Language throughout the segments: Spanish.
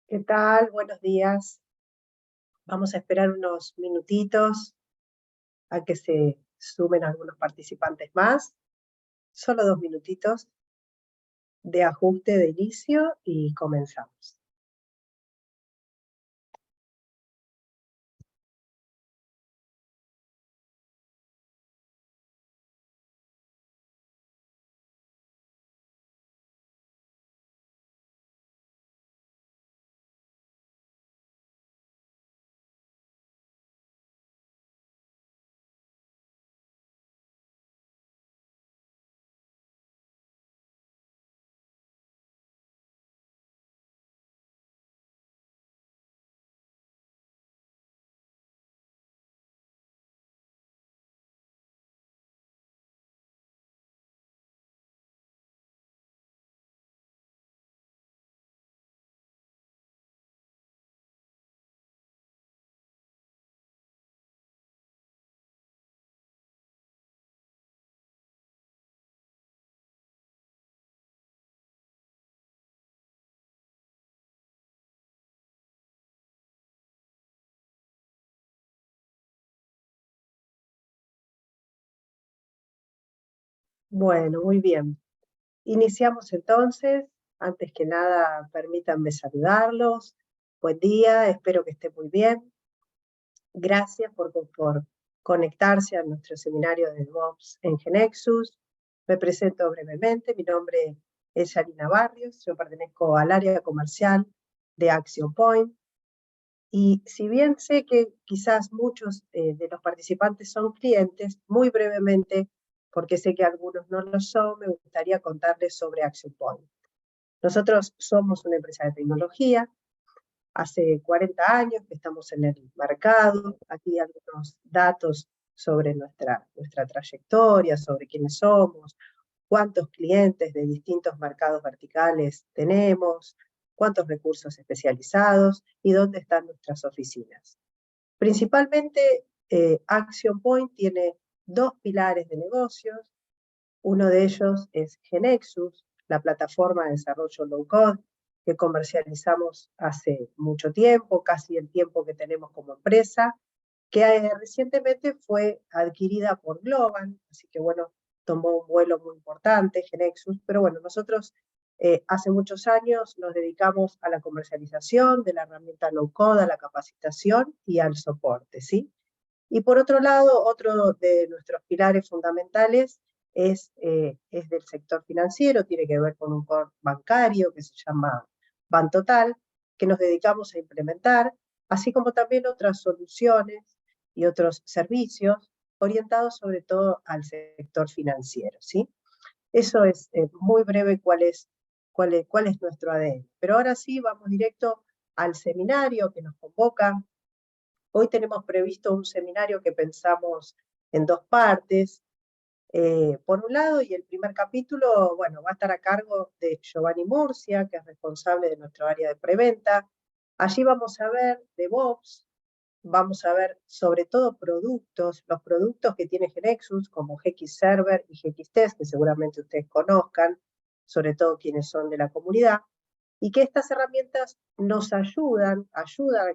¿Qué tal? Buenos días. Vamos a esperar unos minutitos a que se sumen algunos participantes más. Solo 2 minutitos de ajuste de inicio y comenzamos. Bueno, muy bien. Iniciamos entonces. Antes que nada, permítanme saludarlos. Buen día, espero que estén muy bien. Gracias por conectarse a nuestro seminario de DevOps en Genexus. Me presento brevemente. Mi nombre es Yarina Barrios. Yo pertenezco al área comercial de Action Point. Y si bien sé que quizás muchos de los participantes son clientes, muy brevemente, porque sé que algunos no lo son, me gustaría contarles sobre Action Point. Nosotros somos una empresa de tecnología. Hace 40 años que estamos en el mercado. Aquí algunos datos sobre nuestra trayectoria, sobre quiénes somos, cuántos clientes de distintos mercados verticales tenemos, cuántos recursos especializados y dónde están nuestras oficinas. Principalmente, Action Point tiene 2 pilares de negocios. Uno de ellos es Genexus, la plataforma de desarrollo low-code que comercializamos hace mucho tiempo, casi el tiempo que tenemos como empresa, que recientemente fue adquirida por Globant, así que bueno, tomó un vuelo muy importante Genexus, pero bueno, nosotros hace muchos años nos dedicamos a la comercialización de la herramienta low-code, a la capacitación y al soporte, ¿sí? Y por otro lado, otro de nuestros pilares fundamentales es del sector financiero, tiene que ver con un core bancario que se llama Bantotal, que nos dedicamos a implementar, así como también otras soluciones y otros servicios orientados sobre todo al sector financiero, ¿sí? Eso es muy breve cuál es nuestro ADN. Pero ahora sí, vamos directo al seminario que nos convoca. Hoy tenemos previsto un seminario que pensamos en 2 partes. Por un lado, y el primer capítulo, bueno, va a estar a cargo de Giovanni Murcia, que es responsable de nuestro área de preventa. Allí vamos a ver DevOps, vamos a ver sobre todo productos, los productos que tiene Genexus, como GX Server y GX Test, que seguramente ustedes conozcan, sobre todo quienes son de la comunidad, y que estas herramientas nos ayudan a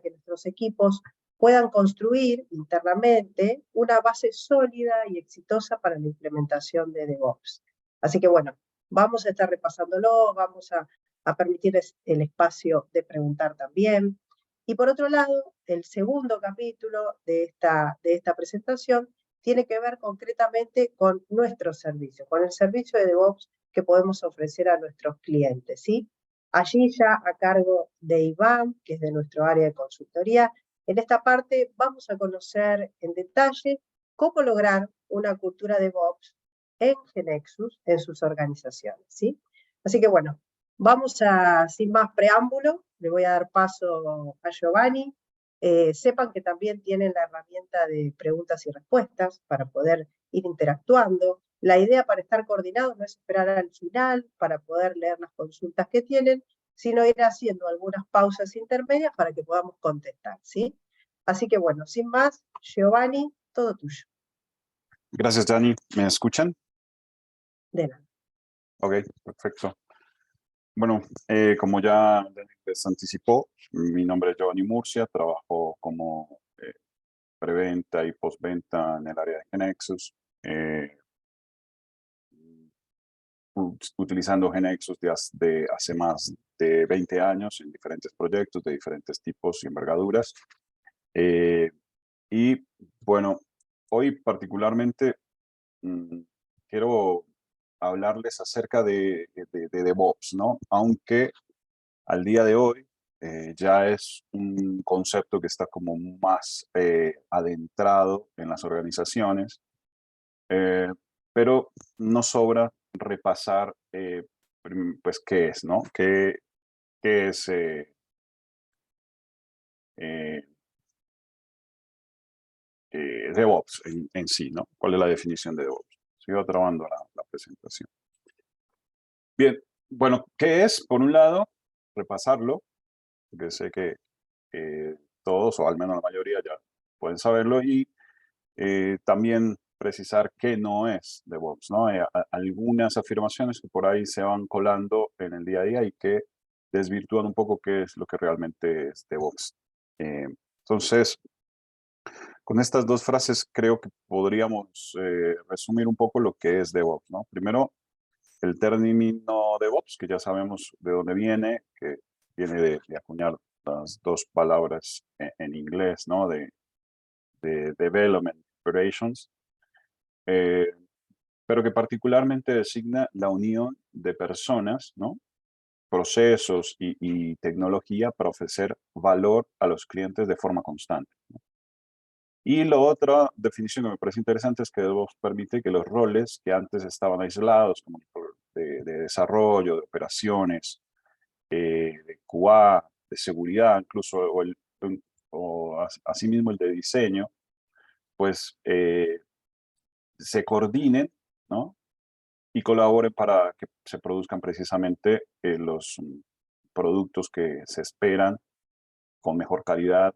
que nuestros equipos puedan construir internamente una base sólida y exitosa para la implementación de DevOps. Así que bueno, vamos a estar repasándolo, vamos a permitirles el espacio de preguntar también. Y por otro lado, el segundo capítulo de esta presentación tiene que ver concretamente con nuestro servicio, con el servicio de DevOps que podemos ofrecer a nuestros clientes, ¿sí? Allí ya a cargo de Iván, que es de nuestro área de consultoría. En esta parte vamos a conocer en detalle cómo lograr una cultura de DevOps en Genexus, en sus organizaciones, ¿sí? Así que bueno, sin más preámbulo, le voy a dar paso a Giovanni. Sepan que también tienen la herramienta de preguntas y respuestas para poder ir interactuando. La idea para estar coordinados no es esperar al final para poder leer las consultas que tienen, sino ir haciendo algunas pausas intermedias para que podamos contestar, ¿sí? Así que bueno, sin más, Giovanni, todo tuyo. Gracias, Dani. ¿Me escuchan? De nada. Ok, perfecto. Bueno, como ya les anticipó, mi nombre es Giovanni Murcia, trabajo como preventa y postventa en el área de Genexus, eh, utilizando Genexus de hace más de 20 años en diferentes proyectos de diferentes tipos y envergaduras. Eh, y bueno, hoy particularmente mm, quiero hablarles acerca de DevOps, ¿no? Aunque al día de hoy ya es un concepto que está como más adentrado en las organizaciones, eh, pero no sobra repasar, pues, qué es, ¿no? ¿Qué es eh, DevOps en sí, ¿no? ¿Cuál es la definición de DevOps? Sigo trabando la presentación. Bien, bueno, ¿qué es? Por un lado, repasarlo, porque sé que todos, o al menos la mayoría, ya pueden saberlo, y también precisar qué no es DevOps, ¿no? Algunas afirmaciones que por ahí se van colando en el día a día y que desvirtúan un poco qué es lo que realmente es DevOps. Eh, entonces, con estas dos frases creo que podríamos resumir un poco lo que es DevOps, ¿no? Primero, el término DevOps, que ya sabemos de dónde viene, que viene de acuñar las dos palabras en inglés, ¿no? De Development Operations, eh, pero que particularmente designa la unión de personas, ¿no? Procesos y tecnología para ofrecer valor a los clientes de forma constante. Y la otra definición que me parece interesante es que DevOps permite que los roles que antes estaban aislados, como el rol de desarrollo, de operaciones, de QA, de seguridad, incluso, asimismo el de diseño, pues se coordinen, ¿no? Y colaboren para que se produzcan precisamente los productos que se esperan con mejor calidad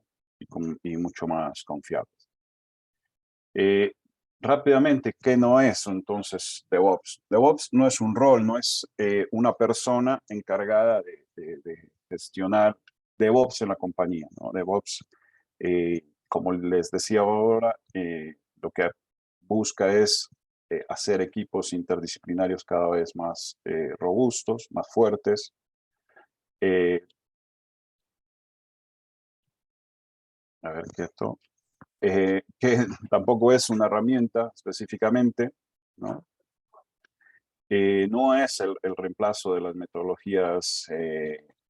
y mucho más confiables. Eh, Rápidamente, ¿qué no es entonces DevOps? DevOps no es un rol, no es una persona encargada de gestionar DevOps en la compañía, ¿no? DevOps, como les decía ahora, lo que busca es hacer equipos interdisciplinarios cada vez más robustos, más fuertes. eh, a ver, que esto, que tampoco es una herramienta específicamente, ¿no? No es el reemplazo de las metodologías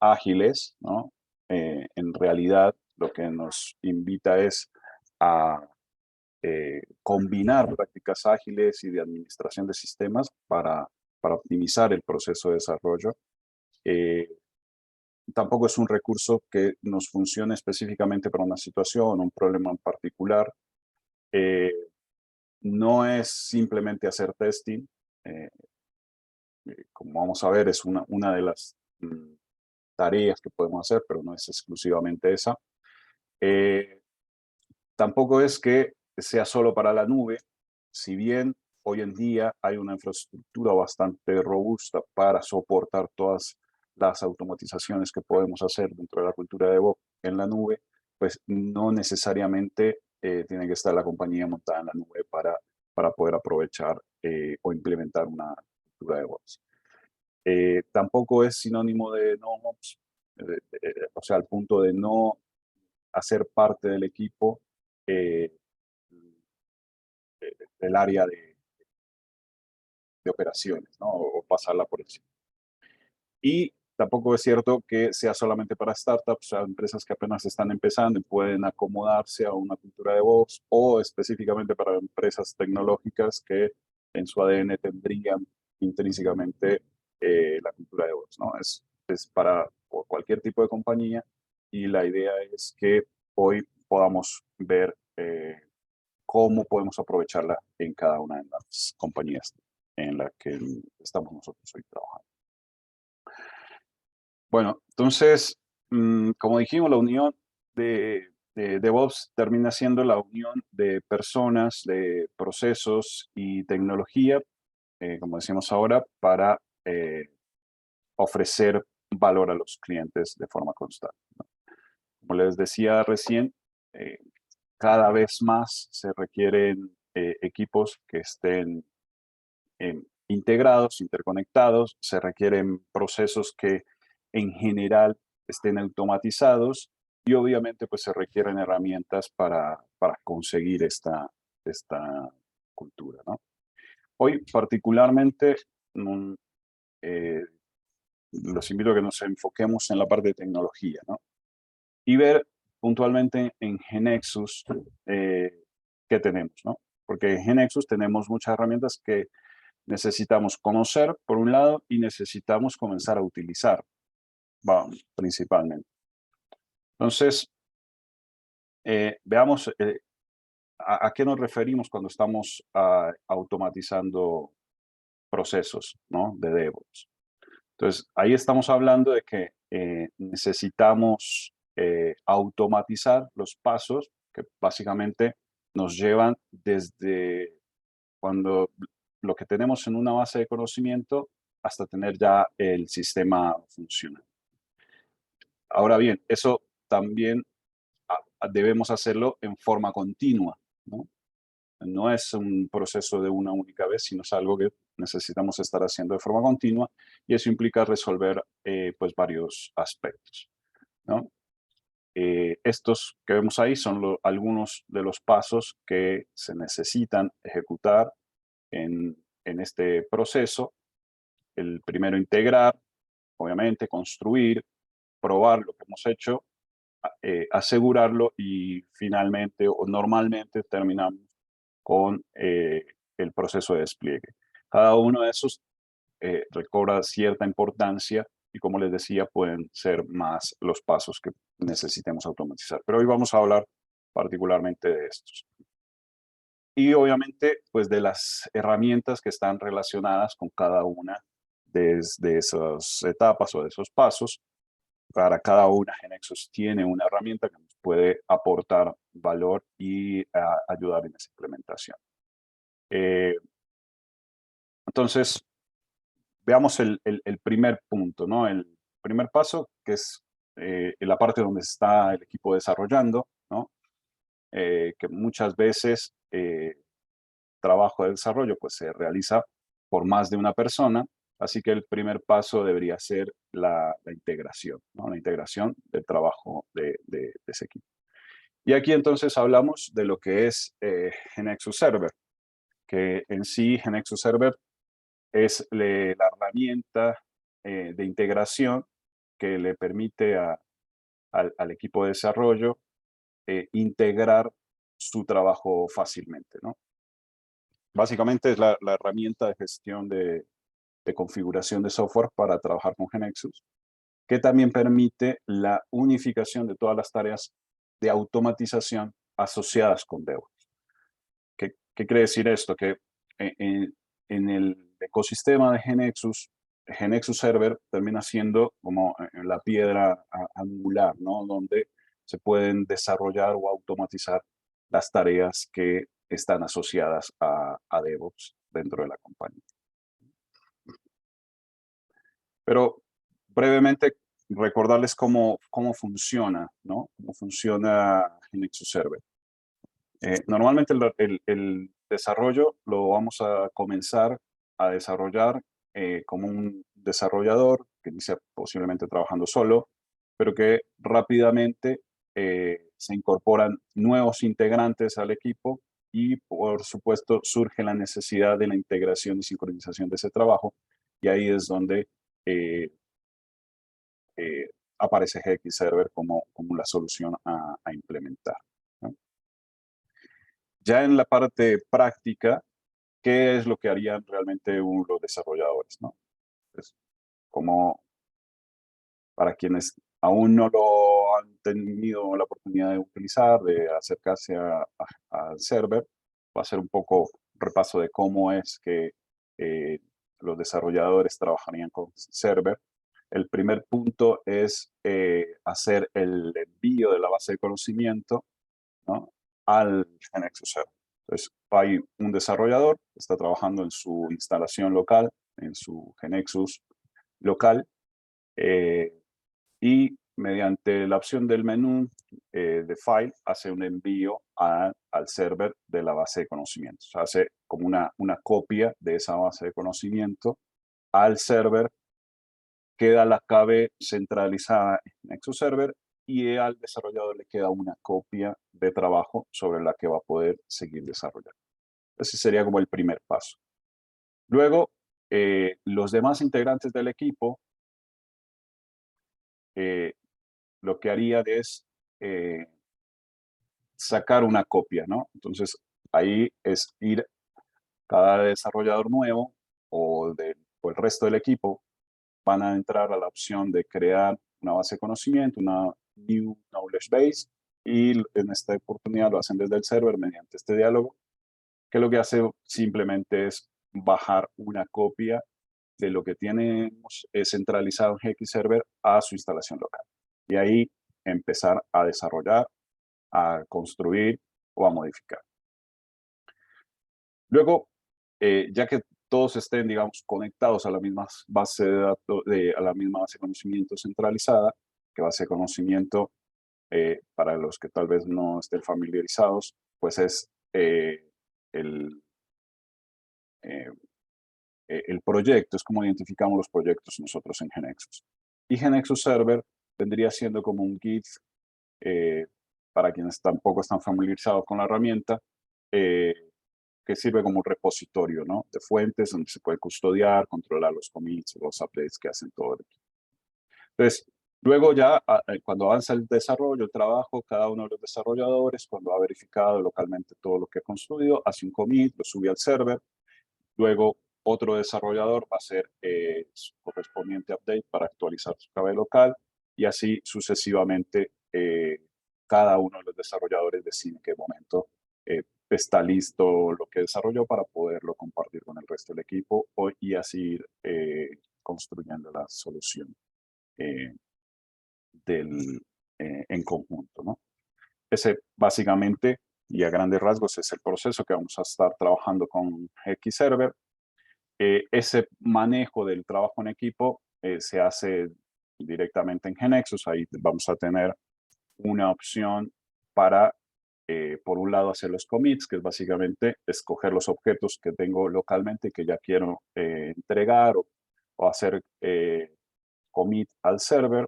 ágiles, ¿no? En realidad, lo que nos invita es a combinar prácticas ágiles y de administración de sistemas para optimizar el proceso de desarrollo. Eh, Tampoco es un recurso que nos funcione específicamente para una situación, un problema en particular. Eh, no es simplemente hacer testing. eh, Como vamos a ver, es una de las tareas que podemos hacer, pero no es exclusivamente esa. Eh, Tampoco es que sea solo para la nube, si bien hoy en día hay una infraestructura bastante robusta para soportar todas las automatizaciones que podemos hacer dentro de la cultura de DevOps en la nube, pues no necesariamente tiene que estar la compañía montada en la nube para poder aprovechar o implementar una cultura de DevOps. Tampoco es sinónimo de no ops, o sea, al punto de no hacer parte del equipo eh, del área de operaciones, ¿no? O pasarla por encima. Y tampoco es cierto que sea solamente para startups, o sea, empresas que apenas están empezando y pueden acomodarse a una cultura de voz, o específicamente para empresas tecnológicas que en su ADN tendrían intrínsecamente la cultura de voz, ¿no? Es para cualquier tipo de compañía y la idea es que hoy podamos ver cómo podemos aprovecharla en cada una de las compañías en las que estamos nosotros hoy trabajando. Bueno, entonces, como dijimos, la unión de DevOps termina siendo la unión de personas, de procesos y tecnología, como decimos ahora, para ofrecer valor a los clientes de forma constante, ¿no? Como les decía recién, cada vez más se requieren equipos que estén integrados, interconectados, se requieren procesos que en general estén automatizados y obviamente pues se requieren herramientas para conseguir esta cultura, ¿no? Hoy particularmente eh, los invito a que nos enfoquemos en la parte de tecnología, ¿no? Y ver puntualmente en GeneXus qué tenemos, ¿no? Porque en GeneXus tenemos muchas herramientas que necesitamos conocer, por un lado, y necesitamos comenzar a utilizar, principalmente. Entonces, veamos a qué nos referimos cuando estamos automatizando procesos, ¿no? De DevOps. Entonces, ahí estamos hablando de que necesitamos automatizar los pasos que básicamente nos llevan desde cuando lo que tenemos en una base de conocimiento hasta tener ya el sistema funcional. Ahora bien, eso también debemos hacerlo en forma continua, ¿no? No es un proceso de una única vez, sino es algo que necesitamos estar haciendo de forma continua y eso implica resolver pues varios aspectos, ¿no? Estos que vemos ahí son algunos de los pasos que se necesitan ejecutar en este proceso. El primero, integrar, obviamente, construir, probar lo que hemos hecho, asegurarlo y finalmente o normalmente terminamos con el proceso de despliegue. Cada uno de esos recobra cierta importancia y como les decía, pueden ser más los pasos que necesitemos automatizar. Pero hoy vamos a hablar particularmente de estos. Y obviamente, pues de las herramientas que están relacionadas con cada una de esas etapas o de esos pasos. Para cada una, GeneXus tiene una herramienta que nos puede aportar valor y ayudar en esa implementación. Entonces, veamos el primer punto, ¿no? El primer paso, que es en la parte donde está el equipo desarrollando, ¿no? Que muchas veces trabajo de desarrollo pues se realiza por más de una persona, así que el primer paso debería ser la integración, ¿no? La integración del trabajo de ese equipo. Y aquí entonces hablamos de lo que es GeneXus Server, que en sí GeneXus Server es la herramienta de integración que le permite al equipo de desarrollo integrar su trabajo fácilmente, ¿no? Básicamente es la herramienta de gestión de configuración de software para trabajar con GeneXus, que también permite la unificación de todas las tareas de automatización asociadas con DevOps. ¿Qué quiere decir esto? Que en el ecosistema de GeneXus, GeneXus Server termina siendo como la piedra angular, ¿no? Donde se pueden desarrollar o automatizar las tareas que están asociadas a DevOps dentro de la compañía. Pero brevemente recordarles cómo funciona, ¿no? Cómo funciona GeneXus Server. Normalmente el desarrollo lo vamos a comenzar a desarrollar como un desarrollador que inicia posiblemente trabajando solo, pero que rápidamente se incorporan nuevos integrantes al equipo y por supuesto surge la necesidad de la integración y sincronización de ese trabajo y ahí es donde eh, aparece GX Server como la solución a implementar, ¿no? Ya en la parte práctica, ¿qué es lo que harían realmente los desarrolladores, ¿no? Pues, como para quienes aún no lo han tenido la oportunidad de utilizar, de acercarse al server, va a ser un poco repaso de cómo es que los desarrolladores trabajarían con server. El primer punto es hacer el envío de la base de conocimiento, ¿no? Al GeneXus Server. Entonces, hay un desarrollador que está trabajando en su instalación local, en su GeneXus local, y mediante la opción del menú de File hace un envío al server de la base de conocimientos. Hace como una copia de esa base de conocimiento al server, queda la clave centralizada en Nexus Server y al desarrollador le queda una copia de trabajo sobre la que va a poder seguir desarrollando. Ese sería como el primer paso. Luego, los demás integrantes del equipo, lo que harían es sacar una copia, ¿no? Entonces, ahí es ir cada desarrollador nuevo o el resto del equipo van a entrar a la opción de crear una base de conocimiento, una New Knowledge Base, y en esta oportunidad lo hacen desde el server mediante este diálogo, que lo que hace simplemente es bajar una copia de lo que tenemos centralizado en GX Server a su instalación local. Y ahí empezar a desarrollar, a construir o a modificar. Luego, ya que todos estén, digamos, conectados a la misma base de datos, a la misma base de conocimiento centralizada, que base de conocimiento, para los que tal vez no estén familiarizados, pues es el, eh, el proyecto, es como identificamos los proyectos nosotros en GeneXus. Y GeneXus Server vendría siendo como un Git, para quienes tampoco están familiarizados con la herramienta, que sirve como un repositorio, ¿no?, de fuentes donde se puede custodiar, controlar los commits, los updates que hacen todo el equipo. Entonces, luego ya cuando avanza el desarrollo, el trabajo, cada uno de los desarrolladores, cuando ha verificado localmente todo lo que ha construido, hace un commit, lo sube al server. Luego otro desarrollador va a hacer su correspondiente update para actualizar su clave local y así sucesivamente. Cada uno de los desarrolladores decide en qué momento está listo lo que desarrolló para poderlo compartir con el resto del equipo y así ir construyendo la solución eh, en conjunto, ¿no? Ese básicamente y a grandes rasgos es el proceso que vamos a estar trabajando con Xserver. Ese manejo del trabajo en equipo se hace directamente en GeneXus. Ahí vamos a tener una opción para, por un lado, hacer los commits, que es básicamente escoger los objetos que tengo localmente y que ya quiero entregar o hacer commit al server.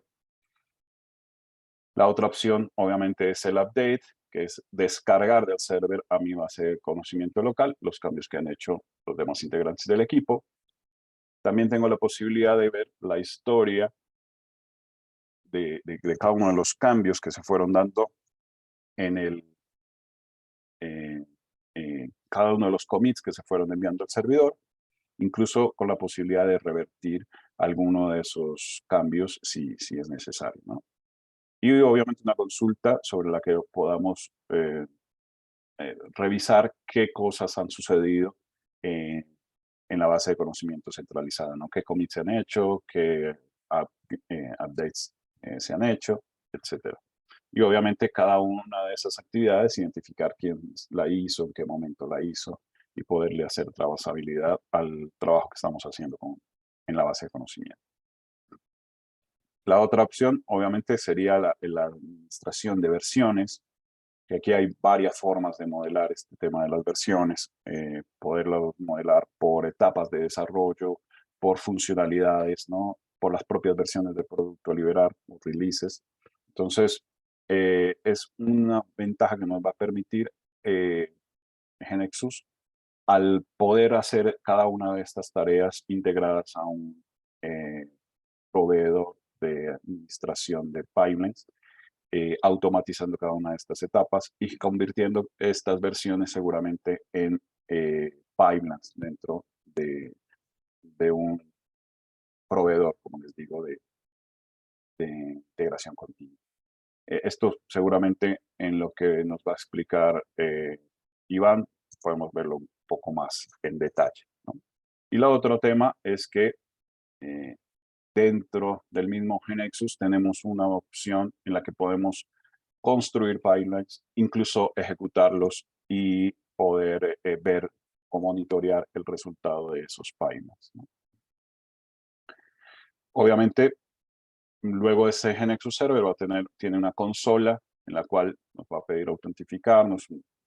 La otra opción, obviamente, es el update, que es descargar del server a mi base de conocimiento local los cambios que han hecho los demás integrantes del equipo. También tengo la posibilidad de ver la historia de cada uno de los cambios que se fueron dando en cada uno de los commits que se fueron enviando al servidor, incluso con la posibilidad de revertir alguno de esos cambios si es necesario, ¿no? Y obviamente una consulta sobre la que podamos revisar qué cosas han sucedido en la base de conocimiento centralizada, ¿no? Qué commits se han hecho, qué updates se han hecho, etcétera. Y obviamente cada una de esas actividades, identificar quién la hizo, en qué momento la hizo, y poderle hacer trazabilidad al trabajo que estamos haciendo en la base de conocimiento. La otra opción, obviamente, sería la administración de versiones, que aquí hay varias formas de modelar este tema de las versiones, poderlo modelar por etapas de desarrollo, por funcionalidades, ¿no?, por las propias versiones del producto a liberar, o releases. Entonces, es una ventaja que nos va a permitir GeneXus al poder hacer cada una de estas tareas integradas a un proveedor de administración de pipelines, automatizando cada una de estas etapas y convirtiendo estas versiones seguramente en pipelines dentro de un proveedor, como les digo, de integración continua. Esto seguramente en lo que nos va a explicar Iván, podemos verlo un poco más en detalle, ¿no? Y el otro tema es que dentro del mismo GeneXus tenemos una opción en la que podemos construir pipelines, incluso ejecutarlos y poder ver o monitorear el resultado de esos pipelines, ¿no? Obviamente, luego ese GNexus Server tiene una consola en la cual nos va a pedir autentificarnos,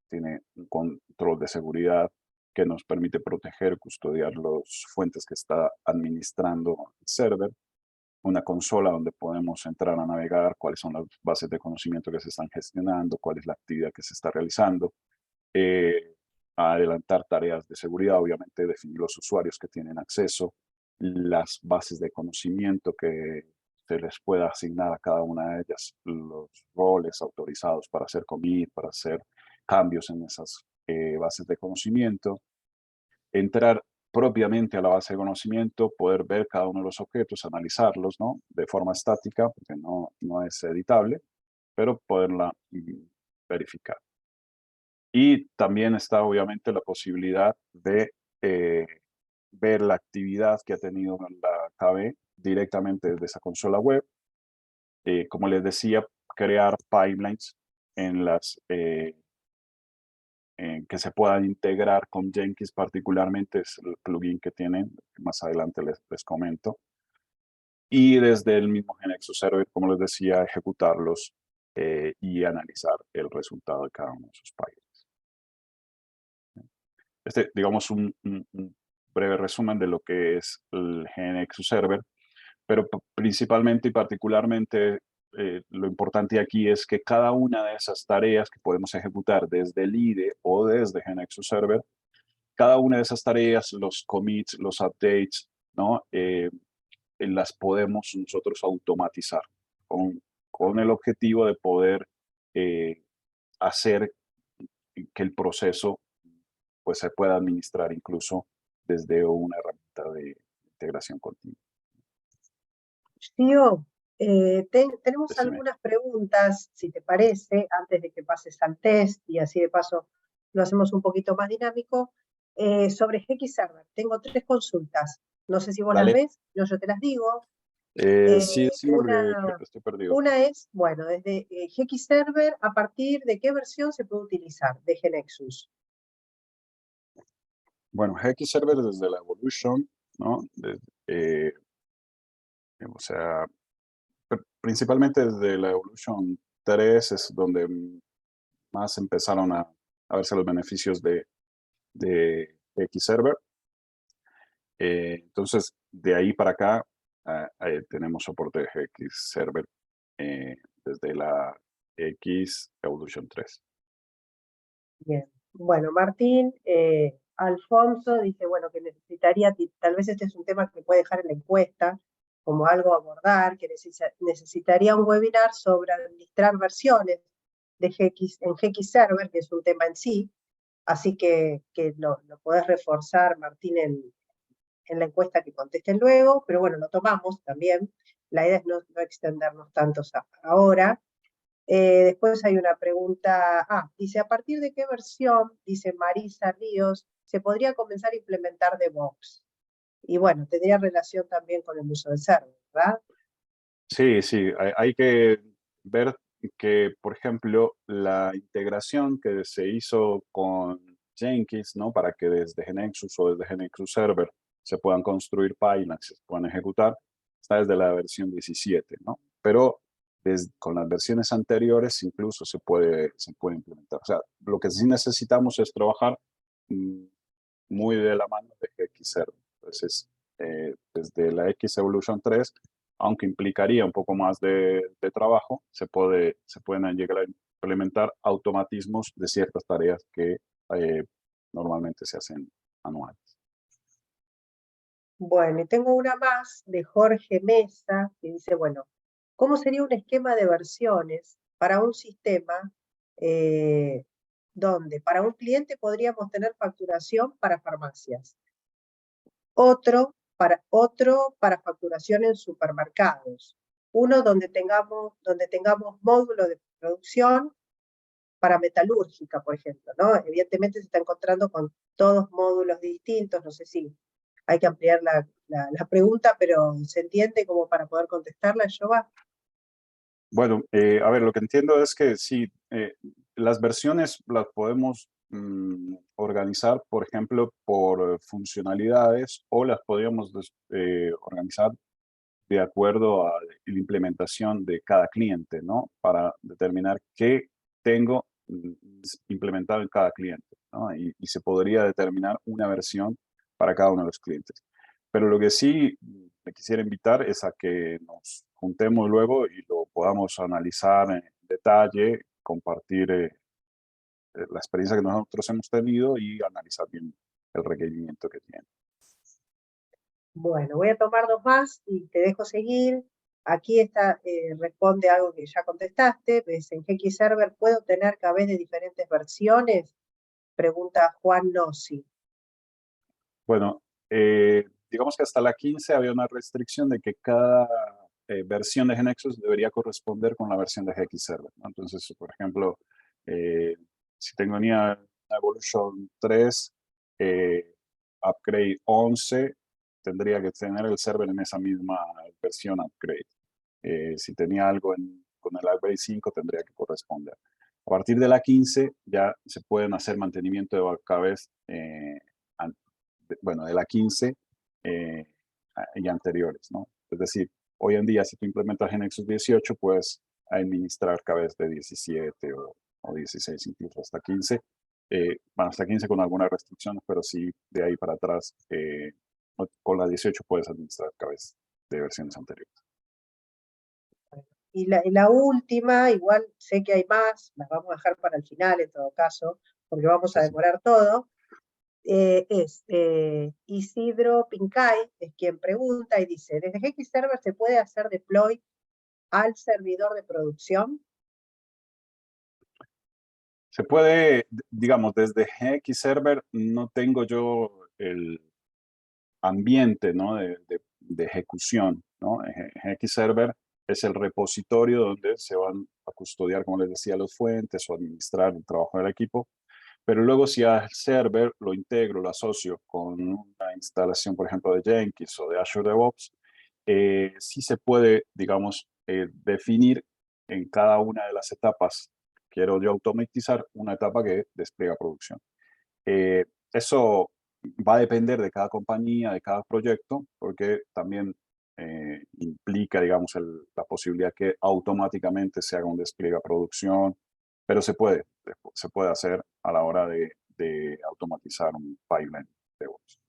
tiene un control de seguridad que nos permite proteger, custodiar las fuentes que está administrando el server, una consola donde podemos entrar a navegar cuáles son las bases de conocimiento que se están gestionando, cuál es la actividad que se está realizando, a adelantar tareas de seguridad, obviamente definir los usuarios que tienen acceso, las bases de conocimiento que se les pueda asignar a cada una de ellas, los roles autorizados para hacer commit, para hacer cambios en esas bases de conocimiento, entrar propiamente a la base de conocimiento, poder ver cada uno de los objetos, analizarlos, ¿no? De forma estática, porque no es editable, pero poderla verificar. Y también está obviamente la posibilidad de ver la actividad que ha tenido la KB directamente desde esa consola web. Como les decía, crear pipelines en que se puedan integrar con Jenkins, particularmente es el plugin que tienen, más adelante les comento. Y desde el mismo GNexus Server, como les decía, ejecutarlos y analizar el resultado de cada uno de esos pipelines. Digamos, un breve resumen de lo que es el GNexus Server, pero principalmente y particularmente lo importante aquí es que cada una de esas tareas que podemos ejecutar desde el IDE o desde GNexus Server, cada una de esas tareas, los commits, los updates, ¿no? Las podemos nosotros automatizar con el objetivo de poder hacer que el proceso pues, se pueda administrar incluso desde una herramienta de integración continua. Tío, tenemos Decime. algunas preguntas, si te parece, antes de que pases al test y así de paso lo hacemos un poquito más dinámico, sobre GXServer. Tengo 3 consultas. No sé si vos las Dale. ves, yo te las digo. Sí, decime porque creo que estoy perdido. Una es, bueno, desde GXServer, ¿a partir de qué versión se puede utilizar de GNexus? Bueno, GXServer desde la Evolution, ¿no? O sea, principalmente desde la Evolution 3 es donde más empezaron a verse los beneficios de GXServer. Entonces, de ahí para acá tenemos soporte de GXServer desde la X Evolution 3. Bien. Bueno, Martín, Alfonso dice, bueno, que necesitaría, tal vez este es un tema que puede dejar en la encuesta como algo a abordar, que necesitaría un webinar sobre administrar versiones de en GXServer, que es un tema en sí, así que lo podés reforzar, Martín, en la encuesta que contesten luego, pero bueno, lo tomamos también. La idea es no extendernos tantos ahora. Después hay una pregunta, dice, ¿a partir de qué versión, dice Marisa Ríos, se podría comenzar a implementar DevOps? Y bueno, tendría relación también con el uso del server, ¿verdad? Sí, sí, hay que ver que, por ejemplo, la integración que se hizo con Jenkins, ¿no? Para que desde GNexus o desde GNexus Server se puedan construir pipelines, se puedan ejecutar, está desde la versión 17, ¿no? Pero con las versiones anteriores incluso se puede implementar. O sea, lo que sí necesitamos es trabajar mm, muy de la mano de GXServer. Entonces, desde la X Evolution 3, aunque implicaría un poco más de trabajo, se pueden llegar a implementar automatismos de ciertas tareas que normalmente se hacen manuales. Bueno, y tengo una más de Jorge Mesa, que dice, bueno, ¿cómo sería un esquema de versiones para un sistema donde para un cliente podríamos tener facturación para farmacias? Otro para facturación en supermercados, uno donde tengamos módulo de producción para metalúrgica, por ejemplo, ¿no? Evidentemente se está encontrando con todos módulos distintos, no sé si hay que ampliar la pregunta, pero ¿se entiende como para poder contestarla, Jova? Bueno, a ver, lo que entiendo es que sí, las versiones las podemos organizar, por ejemplo, por funcionalidades o las podríamos organizar de acuerdo a la implementación de cada cliente, ¿no? Para determinar qué tengo implementado en cada cliente, ¿no? Y se podría determinar una versión para cada uno de los clientes. Pero lo que sí me quisiera invitar es a que nos juntemos luego y lo podamos analizar en detalle, compartir la experiencia que nosotros hemos tenido y analizar bien el requerimiento que tiene. Bueno, voy a tomar dos más y te dejo seguir. Aquí está, responde algo que ya contestaste. ¿Ves? En GX Server, ¿puedo tener KBs de diferentes versiones? Pregunta Juan Nossi. Bueno, digamos que hasta la 15 había una restricción de que cada versión de GNexus debería corresponder con la versión de GX Server, ¿no? Entonces, por ejemplo, si tenía una Evolution 3, Upgrade 11, tendría que tener el server en esa misma versión Upgrade. Si tenía algo con el Upgrade 5, tendría que corresponder. A partir de la 15 ya se pueden hacer mantenimiento de KBs, bueno, de la 15 y anteriores, ¿no? Es decir, hoy en día si tú implementas GNexus 18, puedes administrar KBs de 17 o 16, incluso hasta 15. Bueno, hasta 15 con algunas restricciones, pero sí de ahí para atrás, con la 18 puedes administrar KBs de versiones anteriores. Y la última, igual sé que hay más, las vamos a dejar para el final en todo caso, porque vamos a demorar todo. Es Isidro Pincay, es quien pregunta y dice, ¿desde GX Server se puede hacer deploy al servidor de producción? Se puede, digamos, desde GX Server no tengo yo el ambiente, ¿no? de ejecución, ¿no? GX Server es el repositorio donde se van a custodiar, como les decía, los fuentes o administrar el trabajo del equipo. Pero luego si al server lo integro, lo asocio con una instalación, por ejemplo, de Jenkins o de Azure DevOps, sí se puede, digamos, definir en cada una de las etapas. Quiero yo automatizar una etapa que despliega producción. Eso va a depender de cada compañía, de cada proyecto, porque también implica, digamos, la posibilidad que automáticamente se haga un despliegue a producción, pero se puede hacer a la hora de automatizar un pipeline de voz.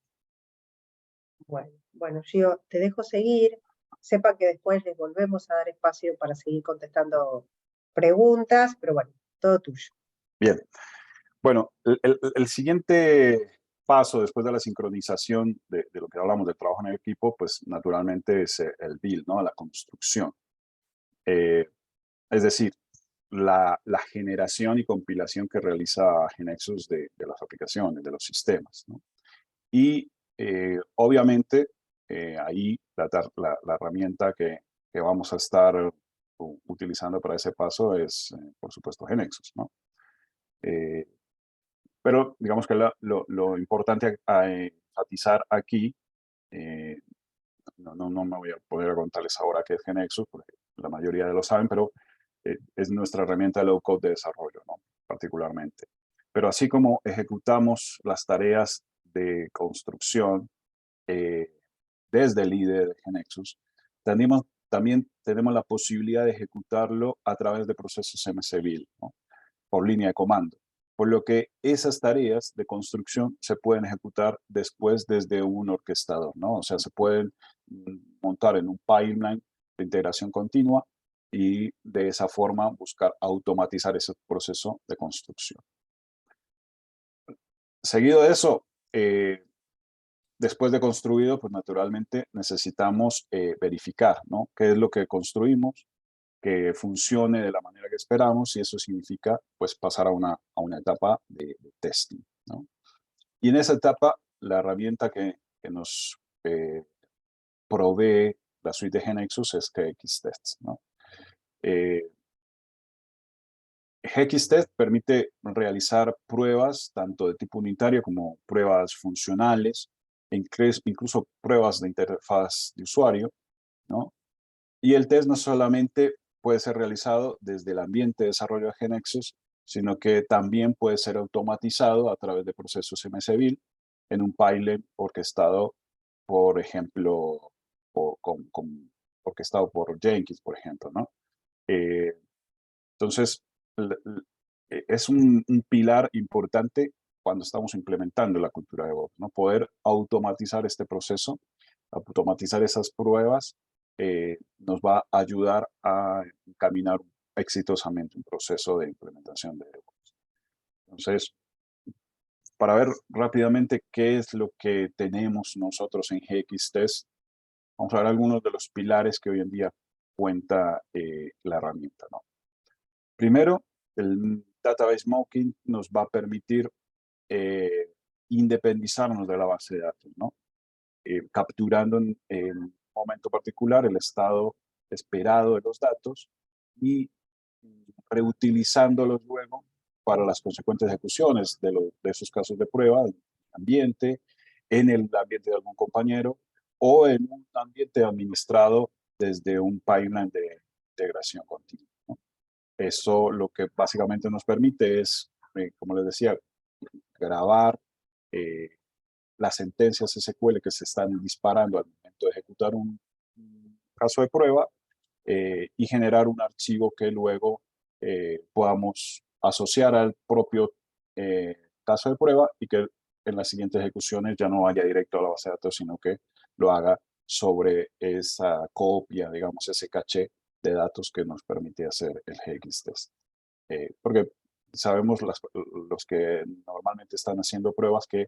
Bueno, Gio, te dejo seguir. Sepa que después les volvemos a dar espacio para seguir contestando preguntas, pero bueno, todo tuyo. Bien. Bueno, el siguiente paso después de la sincronización de lo que hablamos del trabajo en el equipo, pues naturalmente es el build, ¿no? La construcción. Es decir, la generación y compilación que realiza GeneXus de las aplicaciones, de los sistemas, ¿no? Y obviamente ahí la herramienta que vamos a estar utilizando para ese paso es, por supuesto, GeneXus, ¿no? Pero digamos que lo importante a enfatizar aquí, no me voy a poner a contarles ahora qué es GeneXus, porque la mayoría de lo saben, pero es nuestra herramienta de low code de desarrollo, ¿no? Particularmente. Pero así como ejecutamos las tareas de construcción desde el IDE de GeneXus, también tenemos la posibilidad de ejecutarlo a través de procesos MC Build, ¿no? Por línea de comando. Por lo que esas tareas de construcción se pueden ejecutar después desde un orquestador, ¿no? O sea, se pueden montar en un pipeline de integración continua y de esa forma buscar automatizar ese proceso de construcción. Seguido de eso, después de construido, pues naturalmente necesitamos verificar, ¿no? ¿Qué es lo que construimos? Que funcione de la manera que esperamos y eso significa pues pasar a una etapa de testing, ¿no? Y en esa etapa, la herramienta que nos provee la suite de GeneXus es GXTest, ¿no? GXTest permite realizar pruebas tanto de tipo unitario como pruebas funcionales, incluso pruebas de interfaz de usuario, ¿no? Y el test no solamente puede ser realizado desde el ambiente de desarrollo de GeneXus, sino que también puede ser automatizado a través de procesos MC-Build en un pipeline orquestado, por ejemplo, con orquestado por Jenkins, por ejemplo, ¿no? Entonces, es un pilar importante cuando estamos implementando la cultura de DevOps, ¿no? Poder automatizar este proceso, automatizar esas pruebas, nos va a ayudar a encaminar exitosamente un proceso de implementación de DevOps. Entonces, para ver rápidamente qué es lo que tenemos nosotros en GXTest, vamos a ver algunos de los pilares que hoy en día cuenta la herramienta, ¿no? Primero, el Database Smoking nos va a permitir independizarnos de la base de datos, ¿no? Capturando en un momento particular el estado esperado de los datos y reutilizándolos luego para las consecuentes ejecuciones de esos casos de prueba, en el ambiente, en el ambiente de algún compañero o en un ambiente administrado desde un pipeline de integración continua, ¿no? Eso lo que básicamente nos permite es, como les decía, grabar las sentencias SQL que se están disparando al momento de ejecutar un caso de prueba y generar un archivo que luego podamos asociar al propio caso de prueba y que en las siguientes ejecuciones ya no vaya directo a la base de datos, sino que lo haga sobre esa copia, digamos, ese caché de datos que nos permite hacer el GXTest. Porque sabemos los que normalmente están haciendo pruebas que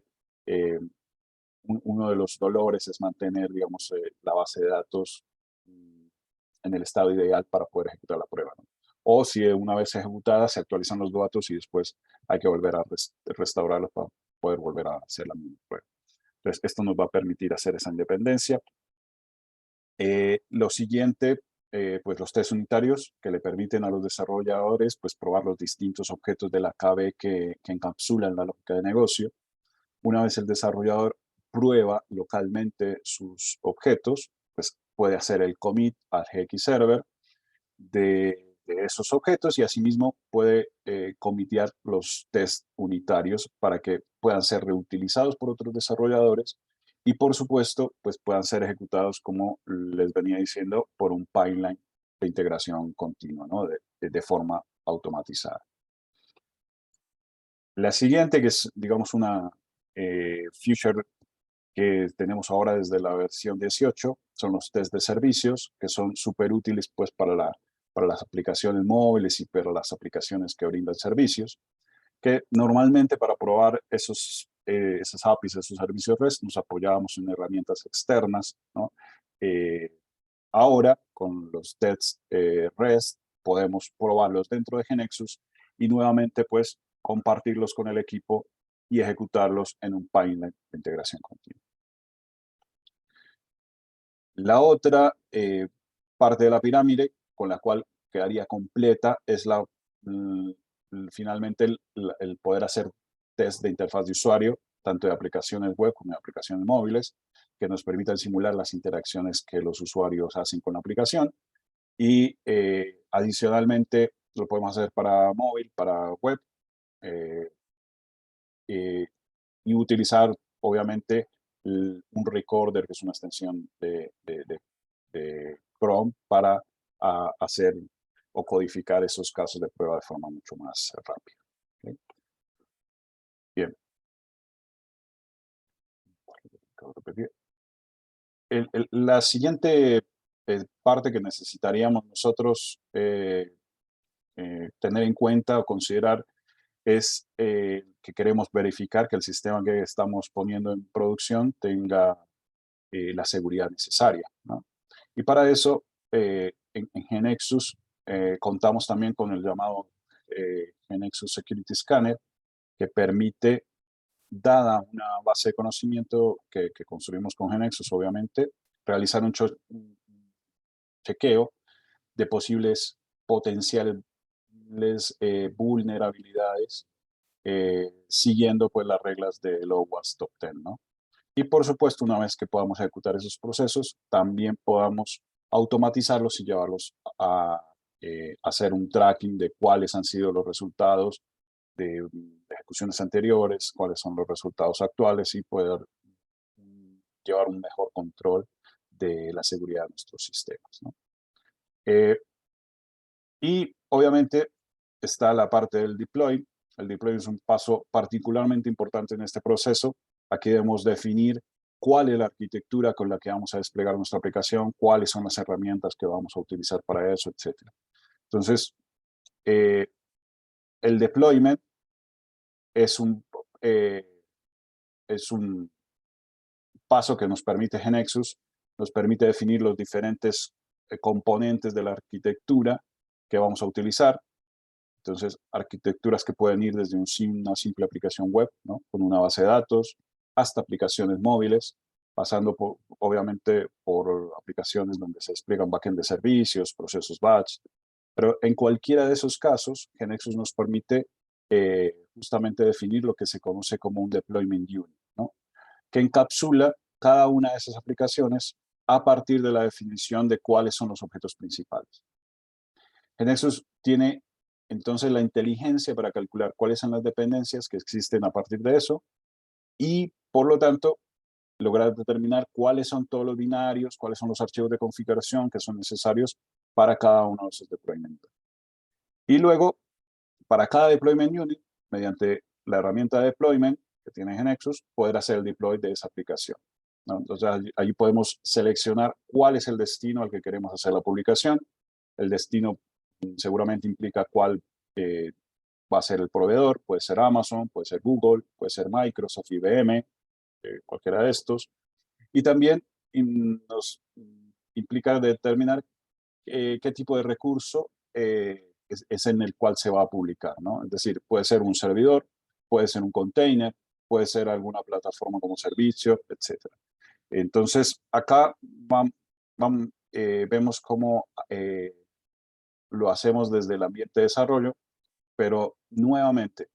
uno de los dolores es mantener, digamos, la base de datos en el estado ideal para poder ejecutar la prueba, ¿no? O si una vez ejecutada se actualizan los datos y después hay que volver a restaurarlos para poder volver a hacer la misma prueba. Entonces, esto nos va a permitir hacer esa independencia. Lo siguiente, pues los test unitarios que le permiten a los desarrolladores pues probar los distintos objetos de la KB que encapsulan la lógica de negocio. Una vez el desarrollador prueba localmente sus objetos, pues puede hacer el commit al GX Server de esos objetos y asimismo puede commitear los test unitarios para que puedan ser reutilizados por otros desarrolladores y por supuesto pues puedan ser ejecutados, como les venía diciendo, por un pipeline de integración continua, ¿no? de forma automatizada. La siguiente, que es, digamos, una feature que tenemos ahora desde la versión 18, son los test de servicios, que son súper útiles pues, para las aplicaciones móviles y para las aplicaciones que brindan servicios, que normalmente para probar esas APIs, esos servicios REST, nos apoyábamos en herramientas externas, ¿no? Ahora, con los tests REST, podemos probarlos dentro de GeneXus y nuevamente pues compartirlos con el equipo y ejecutarlos en un pipeline de integración continua. La otra parte de la pirámide con la cual quedaría completa es finalmente el poder hacer test de interfaz de usuario, tanto de aplicaciones web como de aplicaciones móviles, que nos permitan simular las interacciones que los usuarios hacen con la aplicación. Y adicionalmente lo podemos hacer para móvil, para web, eh, y utilizar obviamente un recorder, que es una extensión de Chrome, para hacer o codificar esos casos de prueba de forma mucho más rápida. ¿Okay? Bien. La siguiente parte que necesitaríamos nosotros tener en cuenta o considerar es que queremos verificar que el sistema que estamos poniendo en producción tenga la seguridad necesaria, ¿no? Y para eso, en GeneXus contamos también con el llamado GeneXus Security Scanner, que permite, dada una base de conocimiento que construimos con GeneXus, obviamente, realizar un chequeo de posibles potenciales vulnerabilidades siguiendo pues las reglas de OWASP Top 10, ¿no? Y por supuesto, una vez que podamos ejecutar esos procesos, también podamos automatizarlos y llevarlos a hacer un tracking de cuáles han sido los resultados de ejecuciones anteriores, cuáles son los resultados actuales y poder llevar un mejor control de la seguridad de nuestros sistemas, ¿no? Y obviamente está la parte del deploy. El deploy es un paso particularmente importante en este proceso. Aquí debemos definir cuál es la arquitectura con la que vamos a desplegar nuestra aplicación, cuáles son las herramientas que vamos a utilizar para eso, etc. Entonces, el deployment es un paso que nos permite GeneXus, nos permite definir los diferentes componentes de la arquitectura que vamos a utilizar. Entonces, arquitecturas que pueden ir desde una simple aplicación web, ¿no? Con una base de datos, hasta aplicaciones móviles, pasando obviamente por aplicaciones donde se despliegan backend de servicios, procesos batch. Pero en cualquiera de esos casos, GeneXus nos permite justamente definir lo que se conoce como un deployment unit, ¿no? Que encapsula cada una de esas aplicaciones a partir de la definición de cuáles son los objetos principales. GeneXus tiene entonces la inteligencia para calcular cuáles son las dependencias que existen a partir de eso y, por lo tanto, lograr determinar cuáles son todos los binarios, cuáles son los archivos de configuración que son necesarios para cada uno de esos deployments. Y luego, para cada deployment unit, mediante la herramienta de deployment que tiene GeneXus, poder hacer el deploy de esa aplicación, ¿no? Entonces, allí podemos seleccionar cuál es el destino al que queremos hacer la publicación. El destino seguramente implica cuál va a ser el proveedor, puede ser Amazon, puede ser Google, puede ser Microsoft, IBM, cualquiera de estos. Y también nos implica determinar qué tipo de recurso es en el cual se va a publicar, ¿no? Es decir, puede ser un servidor, puede ser un container, puede ser alguna plataforma como servicio, etc. Entonces, acá vemos cómo lo hacemos desde el ambiente de desarrollo, pero nuevamente,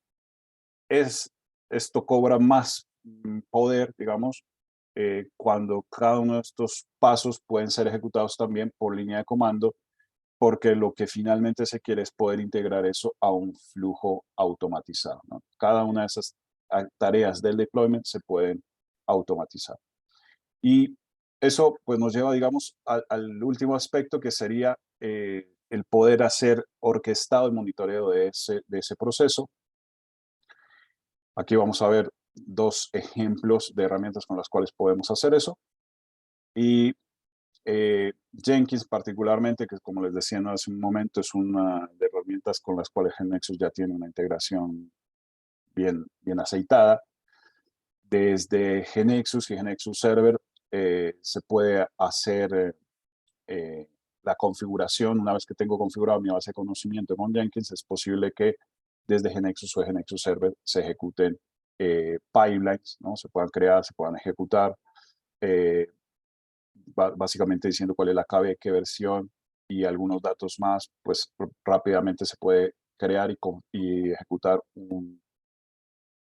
esto cobra más poder, digamos, cuando cada uno de estos pasos pueden ser ejecutados también por línea de comando, porque lo que finalmente se quiere es poder integrar eso a un flujo automatizado, ¿no? Cada una de esas tareas del deployment se pueden automatizar. Y eso pues nos lleva, digamos, al último aspecto, que sería el poder hacer orquestado el monitoreo de ese proceso. Aquí vamos a ver dos ejemplos de herramientas con las cuales podemos hacer eso. Y Jenkins particularmente, que como les decía hace un momento, es una de herramientas con las cuales GeneXus ya tiene una integración bien aceitada. Desde GeneXus y GeneXus Server se puede hacer la configuración. Una vez que tengo configurado mi base de conocimiento con Jenkins, es posible que desde GeneXus o GeneXus Server se ejecuten pipelines, ¿no? Se puedan crear, se puedan ejecutar, básicamente diciendo cuál es la KB, qué versión y algunos datos más, pues rápidamente se puede crear y ejecutar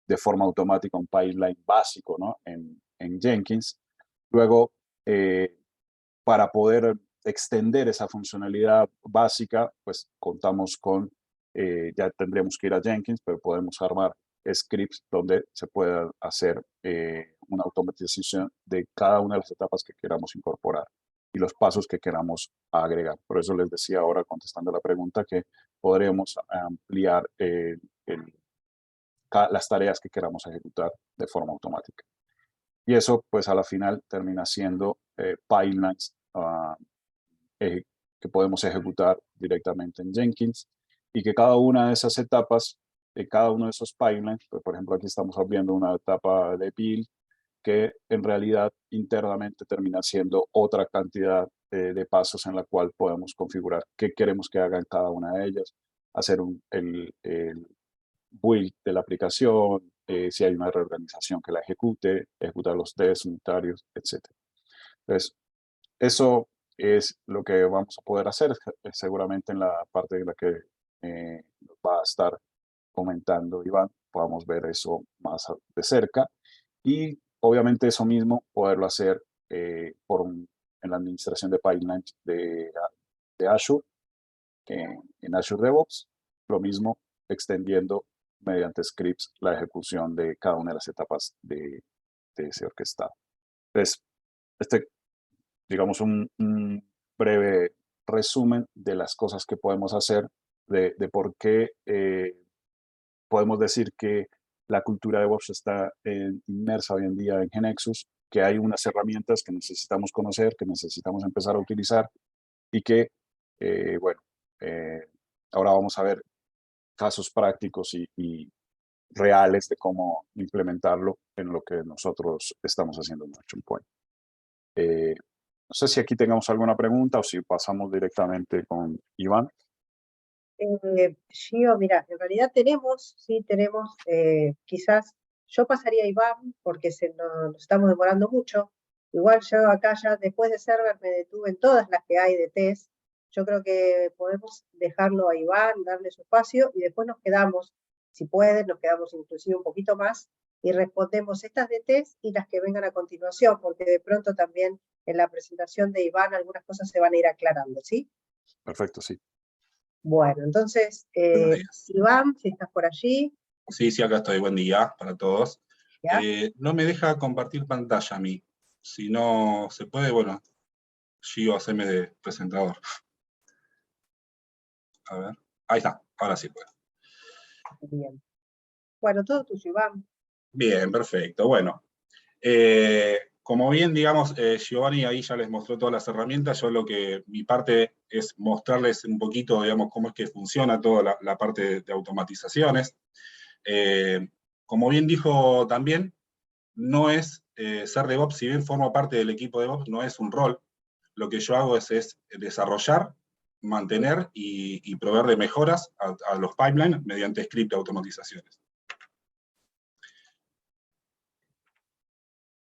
de forma automática un pipeline básico, ¿no? en Jenkins. Luego, para poder extender esa funcionalidad básica, pues contamos con, ya tendríamos que ir a Jenkins, pero podemos armar scripts donde se pueda hacer una automatización de cada una de las etapas que queramos incorporar y los pasos que queramos agregar. Por eso les decía ahora, contestando la pregunta, que podríamos ampliar las tareas que queramos ejecutar de forma automática. Y eso, pues a la final, termina siendo pipelines que podemos ejecutar directamente en Jenkins, y que cada una de esas etapas, de cada uno de esos pipelines, pues, por ejemplo, aquí estamos viendo una etapa de build, que en realidad internamente termina siendo otra cantidad de pasos en la cual podemos configurar qué queremos que hagan cada una de ellas, hacer el build de la aplicación, si hay una reorganización que la ejecute, ejecutar los tests unitarios, etc. Entonces, eso es lo que vamos a poder hacer seguramente en la parte en la que nos va a estar comentando Iván. Podamos ver eso más de cerca y obviamente eso mismo poderlo hacer en la administración de pipelines de Azure, en Azure DevOps, lo mismo extendiendo mediante scripts la ejecución de cada una de las etapas de ese orquestado. Entonces, este digamos, un breve resumen de las cosas que podemos hacer, de por qué podemos decir que la cultura de DevOps está inmersa hoy en día en GeneXus, que hay unas herramientas que necesitamos conocer, que necesitamos empezar a utilizar y que, bueno, eh, ahora vamos a ver casos prácticos y reales de cómo implementarlo en lo que nosotros estamos haciendo en Action Point. No sé si aquí tengamos alguna pregunta o si pasamos directamente con Iván. Gio, mira, en realidad sí tenemos, quizás yo pasaría a Iván porque nos estamos demorando mucho. Igual yo acá ya después de Server me detuve en todas las que hay de test. Yo creo que podemos dejarlo a Iván, darle su espacio y después nos quedamos, si pueden, nos quedamos inclusive un poquito más y respondemos estas de test y las que vengan a continuación, porque de pronto también en la presentación de Iván algunas cosas se van a ir aclarando, ¿sí? Perfecto, sí. Bueno, entonces, Buenos días. Iván, si estás por allí. Sí, sí, acá estoy. Buen día para todos. ¿Ya? No me deja compartir pantalla a mí. Si no se puede, bueno, Gio, haceme de presentador. A ver. Ahí está, ahora sí puedo. Bien. Bueno, todo tuyo, Iván. Bien, perfecto. Bueno, como bien, digamos, Giovanni ahí ya les mostró todas las herramientas. Yo mi parte es mostrarles un poquito, digamos, cómo es que funciona toda la parte de automatizaciones. Como bien dijo también, no es ser DevOps, si bien formo parte del equipo de DevOps, no es un rol. Lo que yo hago es desarrollar, mantener y proveer de mejoras a los pipelines mediante script de automatizaciones.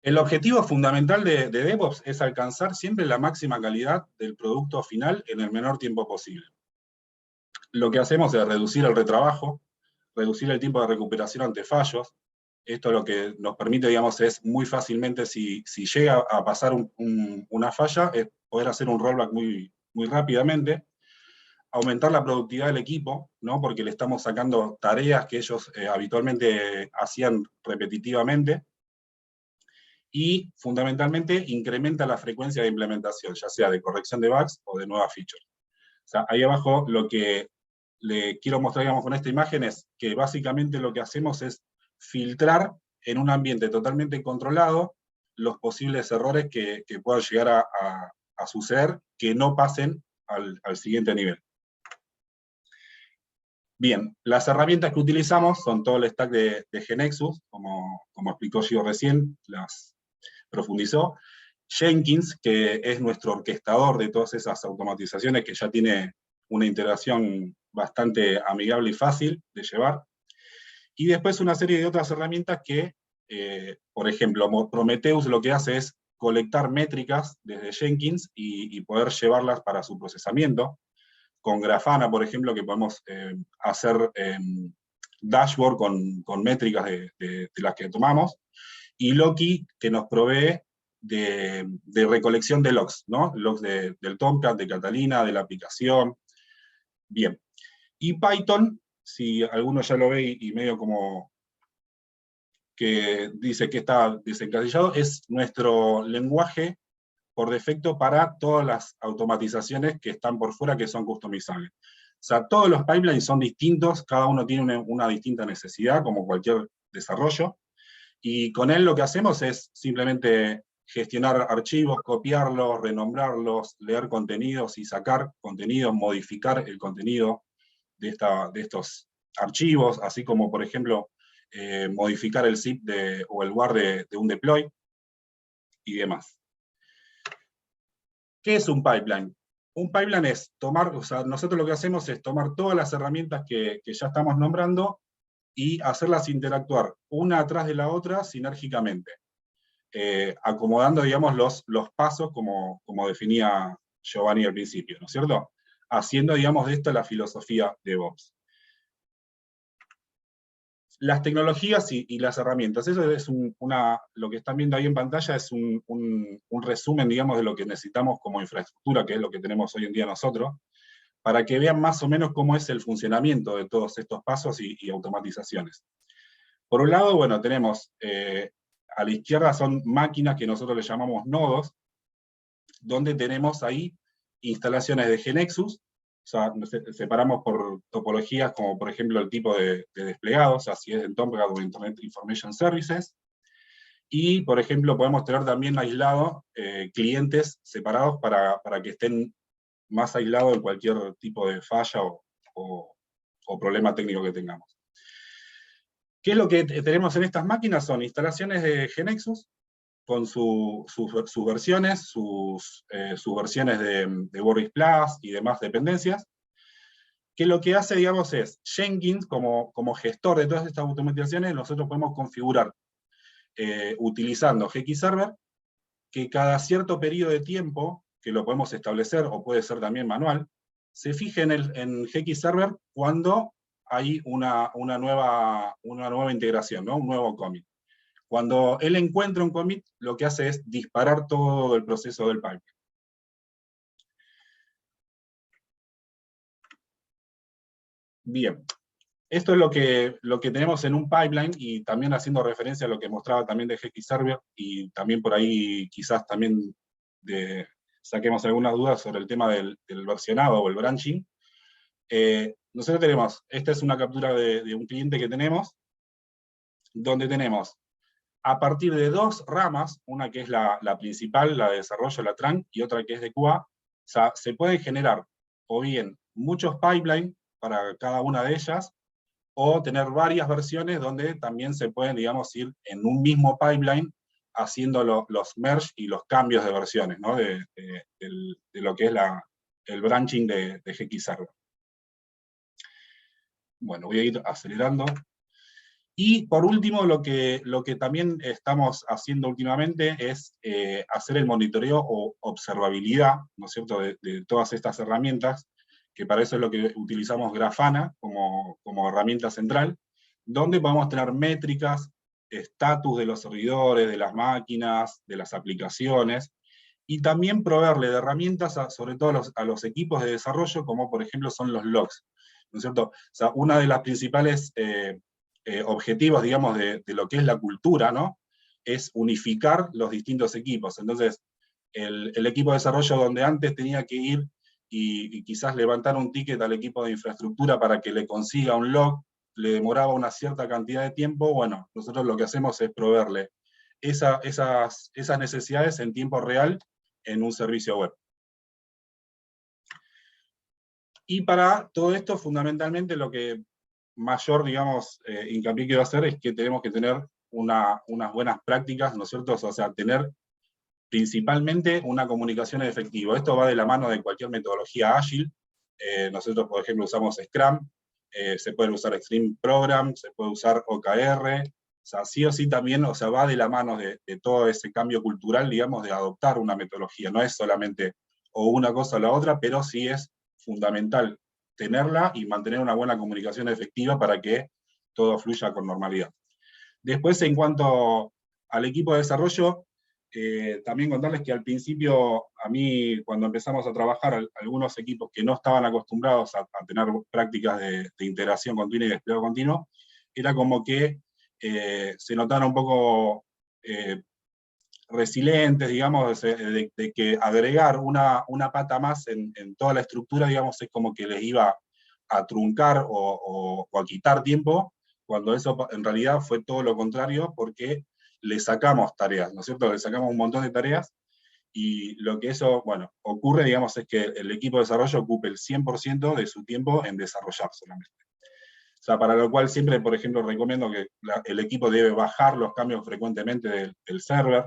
El objetivo fundamental de DevOps es alcanzar siempre la máxima calidad del producto final en el menor tiempo posible. Lo que hacemos es reducir el retrabajo, reducir el tiempo de recuperación ante fallos. Esto lo que nos permite, digamos, es muy fácilmente, si llega a pasar una falla, es poder hacer un rollback muy rápidamente, aumentar la productividad del equipo, ¿no? Porque le estamos sacando tareas que ellos habitualmente hacían repetitivamente, y fundamentalmente incrementa la frecuencia de implementación, ya sea de corrección de bugs o de nuevas features. O sea, ahí abajo lo que le quiero mostrar, digamos, con esta imagen es que básicamente lo que hacemos es filtrar en un ambiente totalmente controlado los posibles errores que puedan llegar a suceder, que no pasen al siguiente nivel. Bien, las herramientas que utilizamos son todo el stack de GeneXus, como explicó Gio recién, las profundizó. Jenkins, que es nuestro orquestador de todas esas automatizaciones, que ya tiene una integración bastante amigable y fácil de llevar. Y después una serie de otras herramientas que, por ejemplo, Prometheus lo que hace es colectar métricas desde Jenkins y poder llevarlas para su procesamiento. Con Grafana, por ejemplo, que podemos hacer dashboard con métricas de las que tomamos. Y Loki, que nos provee de recolección de logs, ¿no? Logs del Tomcat, de Catalina, de la aplicación. Bien. Y Python, si alguno ya lo ve y medio como que dice que está desencasillado, es nuestro lenguaje por defecto para todas las automatizaciones que están por fuera, que son customizables. O sea, todos los pipelines son distintos, cada uno tiene una distinta necesidad, como cualquier desarrollo, y con él lo que hacemos es simplemente gestionar archivos, copiarlos, renombrarlos, leer contenidos y sacar contenidos, modificar el contenido de estos archivos, así como, por ejemplo, modificar el zip o el war de un deploy y demás. ¿Qué es un pipeline? Un pipeline es tomar, o sea, nosotros lo que hacemos es tomar todas las herramientas que ya estamos nombrando y hacerlas interactuar una atrás de la otra sinérgicamente, acomodando, digamos, los pasos como definía Giovanni al principio, ¿no es cierto? Haciendo, digamos, de esto la filosofía de DevOps. Las tecnologías y las herramientas, eso es lo que están viendo ahí en pantalla es un resumen, digamos, de lo que necesitamos como infraestructura, que es lo que tenemos hoy en día nosotros, para que vean más o menos cómo es el funcionamiento de todos estos pasos y automatizaciones. Por un lado, bueno, tenemos, a la izquierda son máquinas que nosotros le llamamos nodos, donde tenemos ahí instalaciones de GNexus, o sea, separamos por topologías como por ejemplo el tipo de desplegado, o sea, si es en Tomcat o Internet Information Services, y por ejemplo podemos tener también aislados clientes separados para que estén más aislados de cualquier tipo de falla o problema técnico que tengamos. ¿Qué es lo que tenemos en estas máquinas? Son instalaciones de GNexus, con sus versiones, sus versiones de Boris Plus y demás dependencias, que lo que hace, digamos, es Jenkins, como gestor de todas estas automatizaciones, nosotros podemos configurar, utilizando GXServer, que cada cierto periodo de tiempo, que lo podemos establecer, o puede ser también manual, se fije en GXServer cuando hay una nueva integración, ¿no? Un nuevo commit. Cuando él encuentra un commit, lo que hace es disparar todo el proceso del pipeline. Bien, esto es lo que tenemos en un pipeline, y también haciendo referencia a lo que mostraba también de GXServer, y también por ahí quizás también saquemos algunas dudas sobre el tema del versionado o el branching. Nosotros tenemos, esta es una captura de un cliente que tenemos, donde tenemos a partir de dos ramas, una que es la principal, la de desarrollo, la TRAN, y otra que es de QA, o sea, se pueden generar o bien muchos pipelines para cada una de ellas, o tener varias versiones donde también se pueden, digamos, ir en un mismo pipeline haciendo los merge y los cambios de versiones, ¿no? de lo que es el branching de GXServer. Bueno, voy a ir acelerando. Y por último, lo que también estamos haciendo últimamente es hacer el monitoreo o observabilidad, ¿no es cierto?, de todas estas herramientas, que para eso es lo que utilizamos Grafana como herramienta central, donde vamos a tener métricas, estatus de los servidores, de las máquinas, de las aplicaciones, y también proveerle de herramientas sobre todo a los equipos de desarrollo, como por ejemplo son los logs, ¿no es cierto? O sea, una de las principales objetivos, digamos, de lo que es la cultura, ¿no? Es unificar los distintos equipos. Entonces, el equipo de desarrollo, donde antes tenía que ir y quizás levantar un ticket al equipo de infraestructura para que le consiga un log, le demoraba una cierta cantidad de tiempo, bueno, nosotros lo que hacemos es proveerle esas necesidades en tiempo real en un servicio web. Y para todo esto, fundamentalmente, lo que mayor, digamos, hincapié quiero hacer es que tenemos que tener unas buenas prácticas, ¿no es cierto? O sea, tener principalmente una comunicación efectiva. Esto va de la mano de cualquier metodología ágil. Nosotros, por ejemplo, usamos Scrum, se puede usar Extreme Program, se puede usar OKR, o sea, sí o sí también, o sea, va de la mano de todo ese cambio cultural, digamos, de adoptar una metodología. No es solamente o una cosa o la otra, pero sí es fundamental tenerla y mantener una buena comunicación efectiva para que todo fluya con normalidad. Después, en cuanto al equipo de desarrollo, también contarles que al principio, a mí, cuando empezamos a trabajar, algunos equipos que no estaban acostumbrados a tener prácticas de integración continua y despliegue continuo, era como que se notaron un poco resilientes, digamos, de que agregar una pata más en toda la estructura, digamos, es como que les iba a truncar o a quitar tiempo, cuando eso en realidad fue todo lo contrario, porque le sacamos tareas, ¿no es cierto? Le sacamos un montón de tareas, y lo que eso, bueno, ocurre, digamos, es que el equipo de desarrollo ocupe el 100% de su tiempo en desarrollar solamente. O sea, para lo cual siempre, por ejemplo, recomiendo que el equipo debe bajar los cambios frecuentemente del server,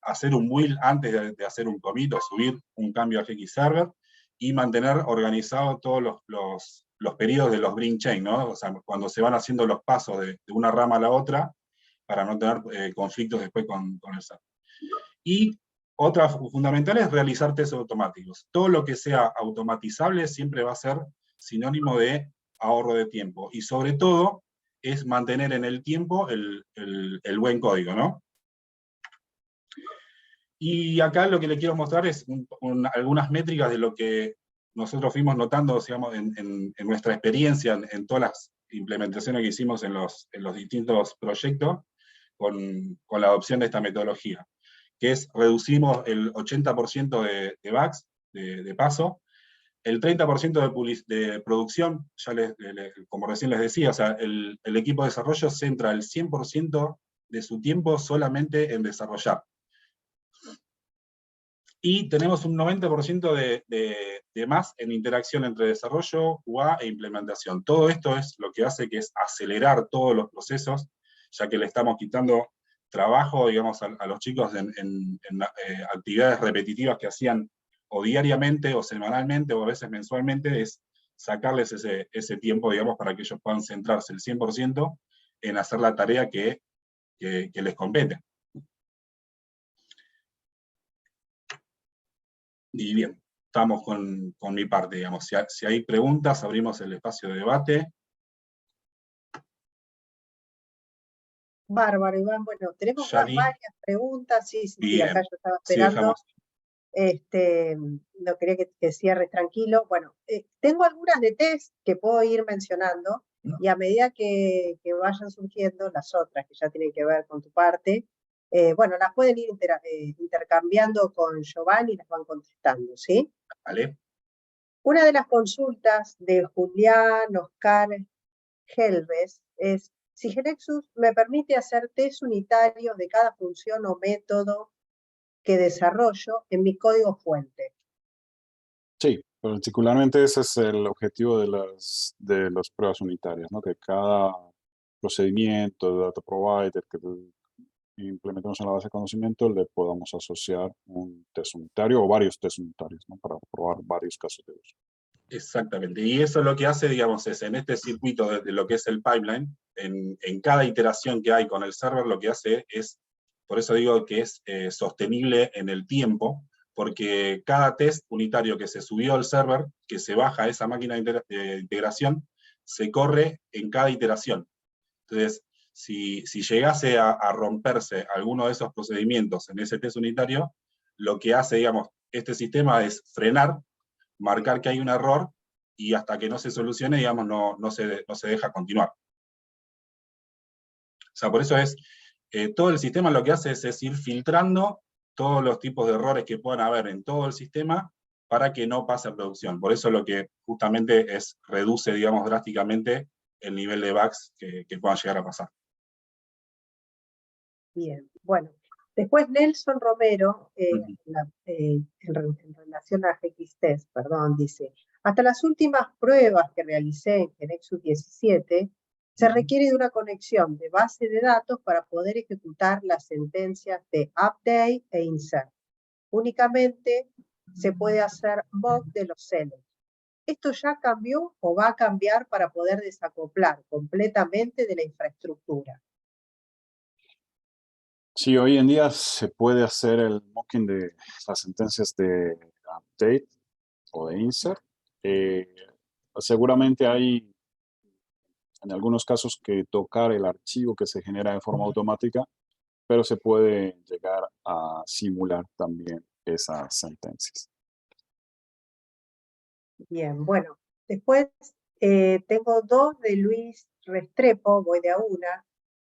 hacer un build antes de hacer un commit o subir un cambio a GXServer, y mantener organizados todos los periodos de los bring chain, ¿no? O sea, cuando se van haciendo los pasos de una rama a la otra, para no tener conflictos después con el server. Y otra fundamental es realizar test automáticos. Todo lo que sea automatizable siempre va a ser sinónimo de ahorro de tiempo, y sobre todo es mantener en el tiempo el buen código, ¿no? Y acá lo que les quiero mostrar es algunas métricas de lo que nosotros fuimos notando, digamos, en nuestra experiencia, en todas las implementaciones que hicimos en los distintos proyectos, con la adopción de esta metodología. que es reducimos el 80% de bugs, de paso, el 30% de producción, ya como recién les decía, o sea, el equipo de desarrollo centra el 100% de su tiempo solamente en desarrollar. Y tenemos un 90% de más en interacción entre desarrollo, QA e implementación. Todo esto es lo que hace que es acelerar todos los procesos, ya que le estamos quitando trabajo, digamos, a los chicos en actividades repetitivas que hacían o diariamente, o semanalmente, o a veces mensualmente, es sacarles ese tiempo, digamos, para que ellos puedan centrarse el 100% en hacer la tarea que les compete. Y bien, estamos con mi parte, digamos. Si hay preguntas, abrimos el espacio de debate. Bárbaro, Iván. Bueno, tenemos Yani, varias preguntas. Sí, bien. acá yo estaba Sí, esperando. dejamos. No quería que cierres tranquilo. Bueno, tengo algunas de test que puedo ir mencionando, y a medida que vayan surgiendo las otras que ya tienen que ver con tu parte, bueno, las pueden ir intercambiando con Giovanni y las van contestando, ¿sí? ¿Vale? Una de las consultas de Julián Oscar Helves es: si GeneXus me permite hacer test unitarios de cada función o método que desarrollo en mi código fuente. Sí, particularmente ese es el objetivo de las pruebas unitarias, ¿no? Que cada procedimiento de data provider que implementemos en la base de conocimiento le podamos asociar un test unitario o varios test unitarios, ¿no? Para probar varios casos de uso. Exactamente. Y eso lo que hace, digamos, es en este circuito de lo que es el pipeline, en cada iteración que hay con el server, lo que hace es, por eso digo que es sostenible en el tiempo, porque cada test unitario que se subió al server, que se baja a esa máquina de integración, se corre en cada iteración. Entonces, si llegase a romperse alguno de esos procedimientos en ese test unitario, lo que hace, digamos, este sistema es frenar, marcar que hay un error, y hasta que no se solucione, digamos, no se deja continuar. O sea, por eso es, todo el sistema lo que hace es ir filtrando todos los tipos de errores que puedan haber en todo el sistema para que no pase a producción. Por eso lo que justamente reduce, digamos, drásticamente el nivel de bugs que puedan llegar a pasar. Bien, bueno. Después Nelson Romero, en relación a GXTest, perdón, dice: hasta las últimas pruebas que realicé en GeneXus 17, se requiere de una conexión de base de datos para poder ejecutar las sentencias de update e insert. Únicamente se puede hacer mock de los celos. ¿Esto ya cambió o va a cambiar para poder desacoplar completamente de la infraestructura? Sí, hoy en día se puede hacer el mocking de las sentencias de update o de insert. Seguramente hay en algunos casos que tocar el archivo que se genera de forma automática, pero se puede llegar a simular también esas sentencias. Bien, bueno. Después tengo dos de Luis Restrepo, voy de a una.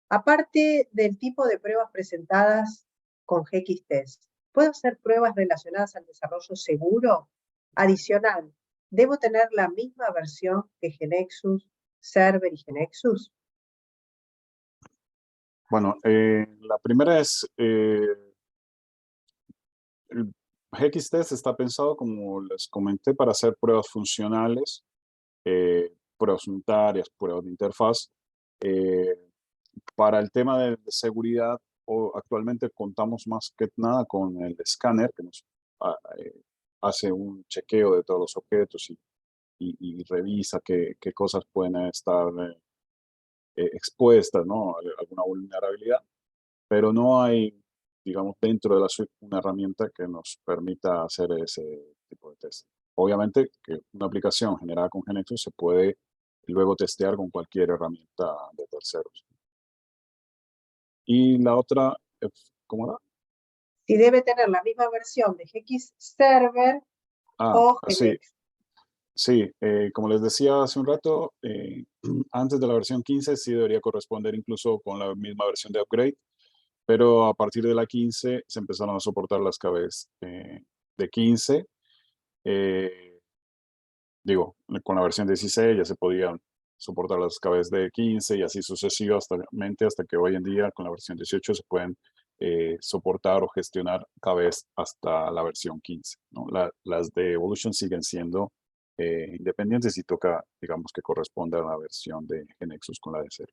Aparte del tipo de pruebas presentadas con GXTest, ¿puedo hacer pruebas relacionadas al desarrollo seguro? Adicional, ¿debo tener la misma versión que GeneXus, Server y GeneXus? Bueno, la primera es, el GXTest está pensado, como les comenté, para hacer pruebas funcionales, pruebas unitarias, pruebas de interfaz. Para el tema de seguridad, actualmente contamos más que nada con el escáner que nos hace un chequeo de todos los objetos y revisa qué cosas pueden estar expuestas, ¿no? A alguna vulnerabilidad, pero no hay, digamos, dentro de la suite una herramienta que nos permita hacer ese tipo de test. Obviamente que una aplicación generada con GeneXus se puede luego testear con cualquier herramienta de terceros. Y la otra, ¿cómo era? Si debe tener la misma versión de GX Server o Sí, GeneXus. sí, como les decía hace un rato, antes de la versión 15 sí debería corresponder incluso con la misma versión de upgrade, pero a partir de la 15 se empezaron a soportar las KBs de 15. Digo, con la versión 16 ya se podían soportar las KBs de 15 y así sucesivamente hasta que hoy en día con la versión 18 se pueden soportar o gestionar KBs hasta la versión 15, ¿no? Las de Evolution siguen siendo independientes y toca, digamos, que corresponde a la versión de GeneXus con la de 0.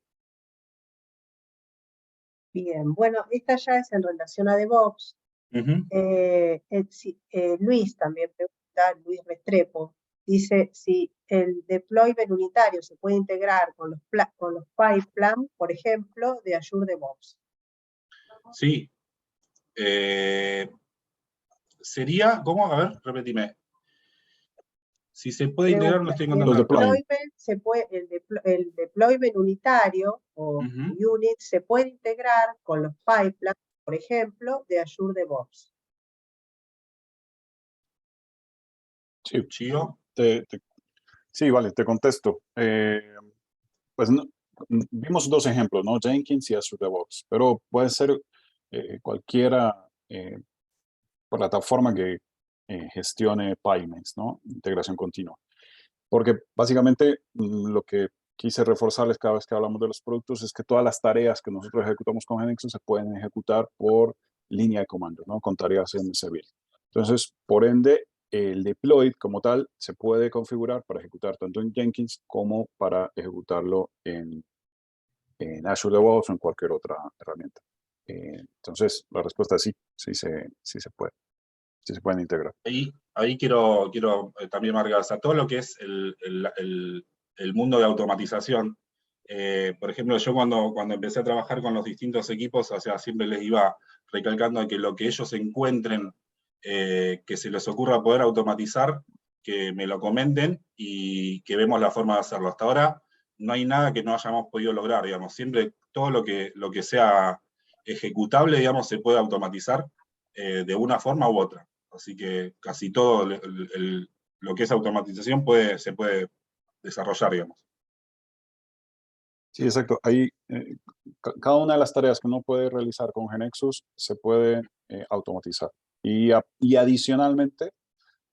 Bien, bueno, esta ya es en relación a DevOps. Luis también pregunta, Luis Restrepo, dice si el deployment unitario se puede integrar con los pipelines, por ejemplo, de Azure DevOps. Sí. Sería, ¿cómo? A ver, repetime. Si se puede integrar, no estoy encontrando. Los deployment. El deployment unitario o unit se puede integrar con los pipelines, por ejemplo, de Azure DevOps. Sí, ¿Chío? Sí, vale, te contesto. Pues vimos dos ejemplos, ¿no? Jenkins y Azure DevOps, pero puede ser cualquiera plataforma que gestione pipelines, ¿no? Integración continua. Porque básicamente lo que quise reforzarles cada vez que hablamos de los productos es que todas las tareas que nosotros ejecutamos con GeneXus se pueden ejecutar por línea de comando, ¿no? Con tareas MSBuild. Entonces, por ende, el deploy como tal se puede configurar para ejecutar tanto en Jenkins como para ejecutarlo en Azure DevOps o en cualquier otra herramienta. Entonces, la respuesta es sí, sí se puede. Sí se pueden integrar. Ahí quiero también marcar, o sea, todo lo que es el mundo de automatización. Por ejemplo, yo cuando empecé a trabajar con los distintos equipos, o sea, siempre les iba recalcando que lo que ellos encuentren, que se les ocurra poder automatizar, que me lo comenten y que vemos la forma de hacerlo. Hasta ahora no hay nada que no hayamos podido lograr, digamos. Siempre todo lo que sea ejecutable, digamos, se puede automatizar de una forma u otra. Así que casi todo lo que es automatización se puede desarrollar, digamos. Sí, exacto. Ahí, cada una de las tareas que uno puede realizar con GeneXus se puede automatizar. Y adicionalmente,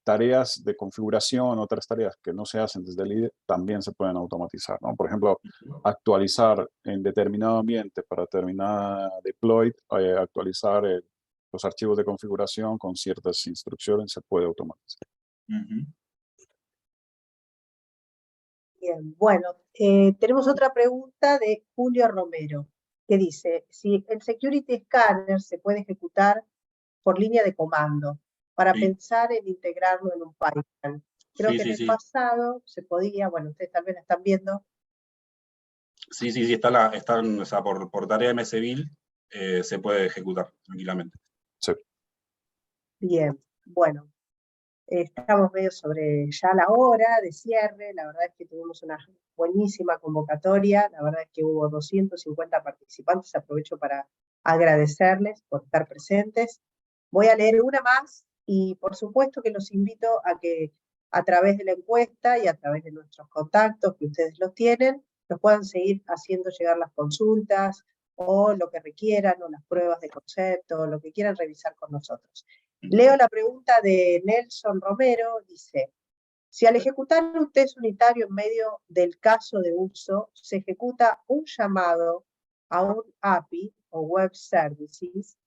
tareas de configuración, otras tareas que no se hacen desde el IDE, también se pueden automatizar, ¿no? Por ejemplo, actualizar en determinado ambiente para determinada deploy, actualizar los archivos de configuración con ciertas instrucciones se puede automatizar. Bien, bueno, tenemos otra pregunta de Julio Romero, que dice, si el Security Scanner se puede ejecutar por línea de comando, para pensar en integrarlo en un pipeline. Creo que en el pasado se podía, bueno, ustedes tal vez la están viendo. Sí, están, o sea, por tarea MSBuild se puede ejecutar tranquilamente. Sí. Bien, bueno, estamos medio sobre ya la hora de cierre, la verdad es que tuvimos una buenísima convocatoria, la verdad es que hubo 250 participantes, aprovecho para agradecerles por estar presentes. Voy a leer una más y por supuesto que los invito a que a través de la encuesta y a través de nuestros contactos, que ustedes los tienen, nos puedan seguir haciendo llegar las consultas o lo que requieran, o las pruebas de concepto, o lo que quieran revisar con nosotros. Leo la pregunta de Nelson Romero, dice, si al ejecutar un test unitario en medio del caso de uso, se ejecuta un llamado a un API o Web Services,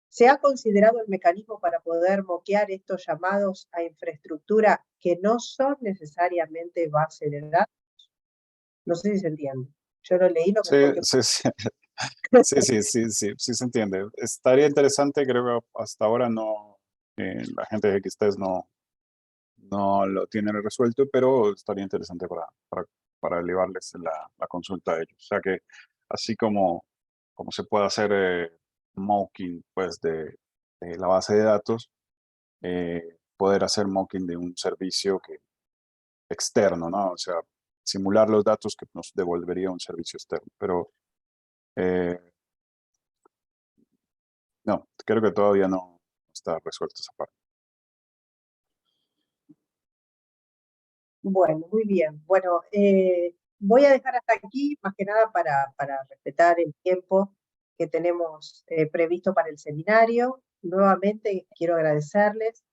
¿se ha considerado el mecanismo para poder moquear estos llamados a infraestructura que no son necesariamente base de datos? No sé si se entiende. Yo lo leí lo mejor que... Sí se entiende. Estaría interesante, creo que hasta ahora no, la gente de XTES no lo tiene resuelto, pero estaría interesante para elevarles la consulta a ellos. O sea que así como se puede hacer mocking pues, de la base de datos, poder hacer mocking de un servicio externo, ¿no? O sea, simular los datos que nos devolvería un servicio externo. Pero no, creo que todavía no está resuelta esa parte. Bueno, muy bien. Bueno, voy a dejar hasta aquí, más que nada para respetar el tiempo que tenemos previsto para el seminario. Nuevamente quiero agradecerles.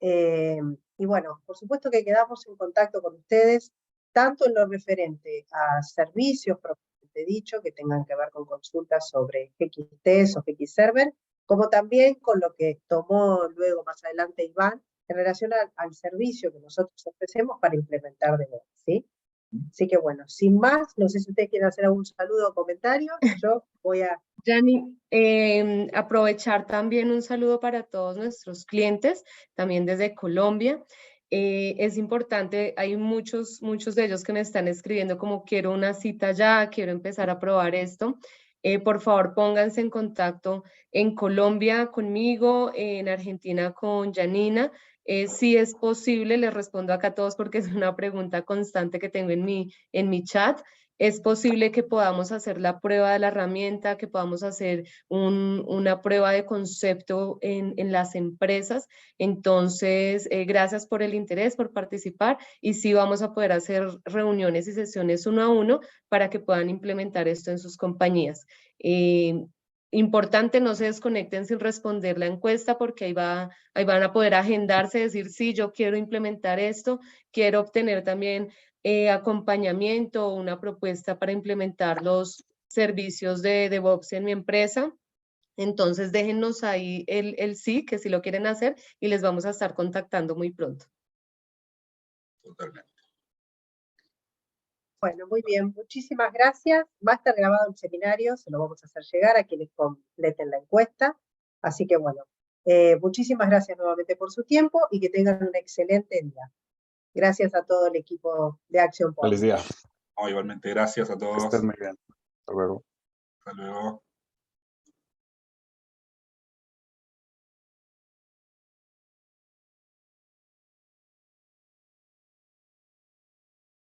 Y bueno, por supuesto que quedamos en contacto con ustedes, tanto en lo referente a servicios propiamente dicho, que tengan que ver con consultas sobre GXTs o GXServer, como también con lo que tomó luego más adelante Iván, en relación al servicio que nosotros ofrecemos para implementar DevOps, ¿sí? Así que bueno, sin más, no sé si ustedes quieren hacer algún saludo o comentario, yo voy a... Yani, aprovechar también un saludo para todos nuestros clientes, también desde Colombia. Es importante, hay muchos de ellos que me están escribiendo como quiero una cita ya, quiero empezar a probar esto. Por favor, pónganse en contacto en Colombia conmigo, en Argentina con Janina. Si es posible, les respondo acá a todos porque es una pregunta constante que tengo en mi chat. Es posible que podamos hacer la prueba de la herramienta, que podamos hacer una prueba de concepto en las empresas. Entonces, gracias por el interés, por participar, y sí vamos a poder hacer reuniones y sesiones 1 a 1 para que puedan implementar esto en sus compañías. Importante, no se desconecten sin responder la encuesta porque ahí van a poder agendarse, decir, sí, yo quiero implementar esto, quiero obtener también acompañamiento o una propuesta para implementar los servicios de DevOps en mi empresa. Entonces déjennos ahí el sí, que si lo quieren hacer, y les vamos a estar contactando muy pronto. Totalmente. Bueno, muy bien, muchísimas gracias. Va a estar grabado el seminario, se lo vamos a hacer llegar a quienes completen la encuesta. Así que bueno, muchísimas gracias nuevamente por su tiempo y que tengan un excelente día. Gracias a todo el equipo de Action Point. Feliz día. Igualmente, gracias a Que todos. estés muy bien. Hasta luego. Hasta luego.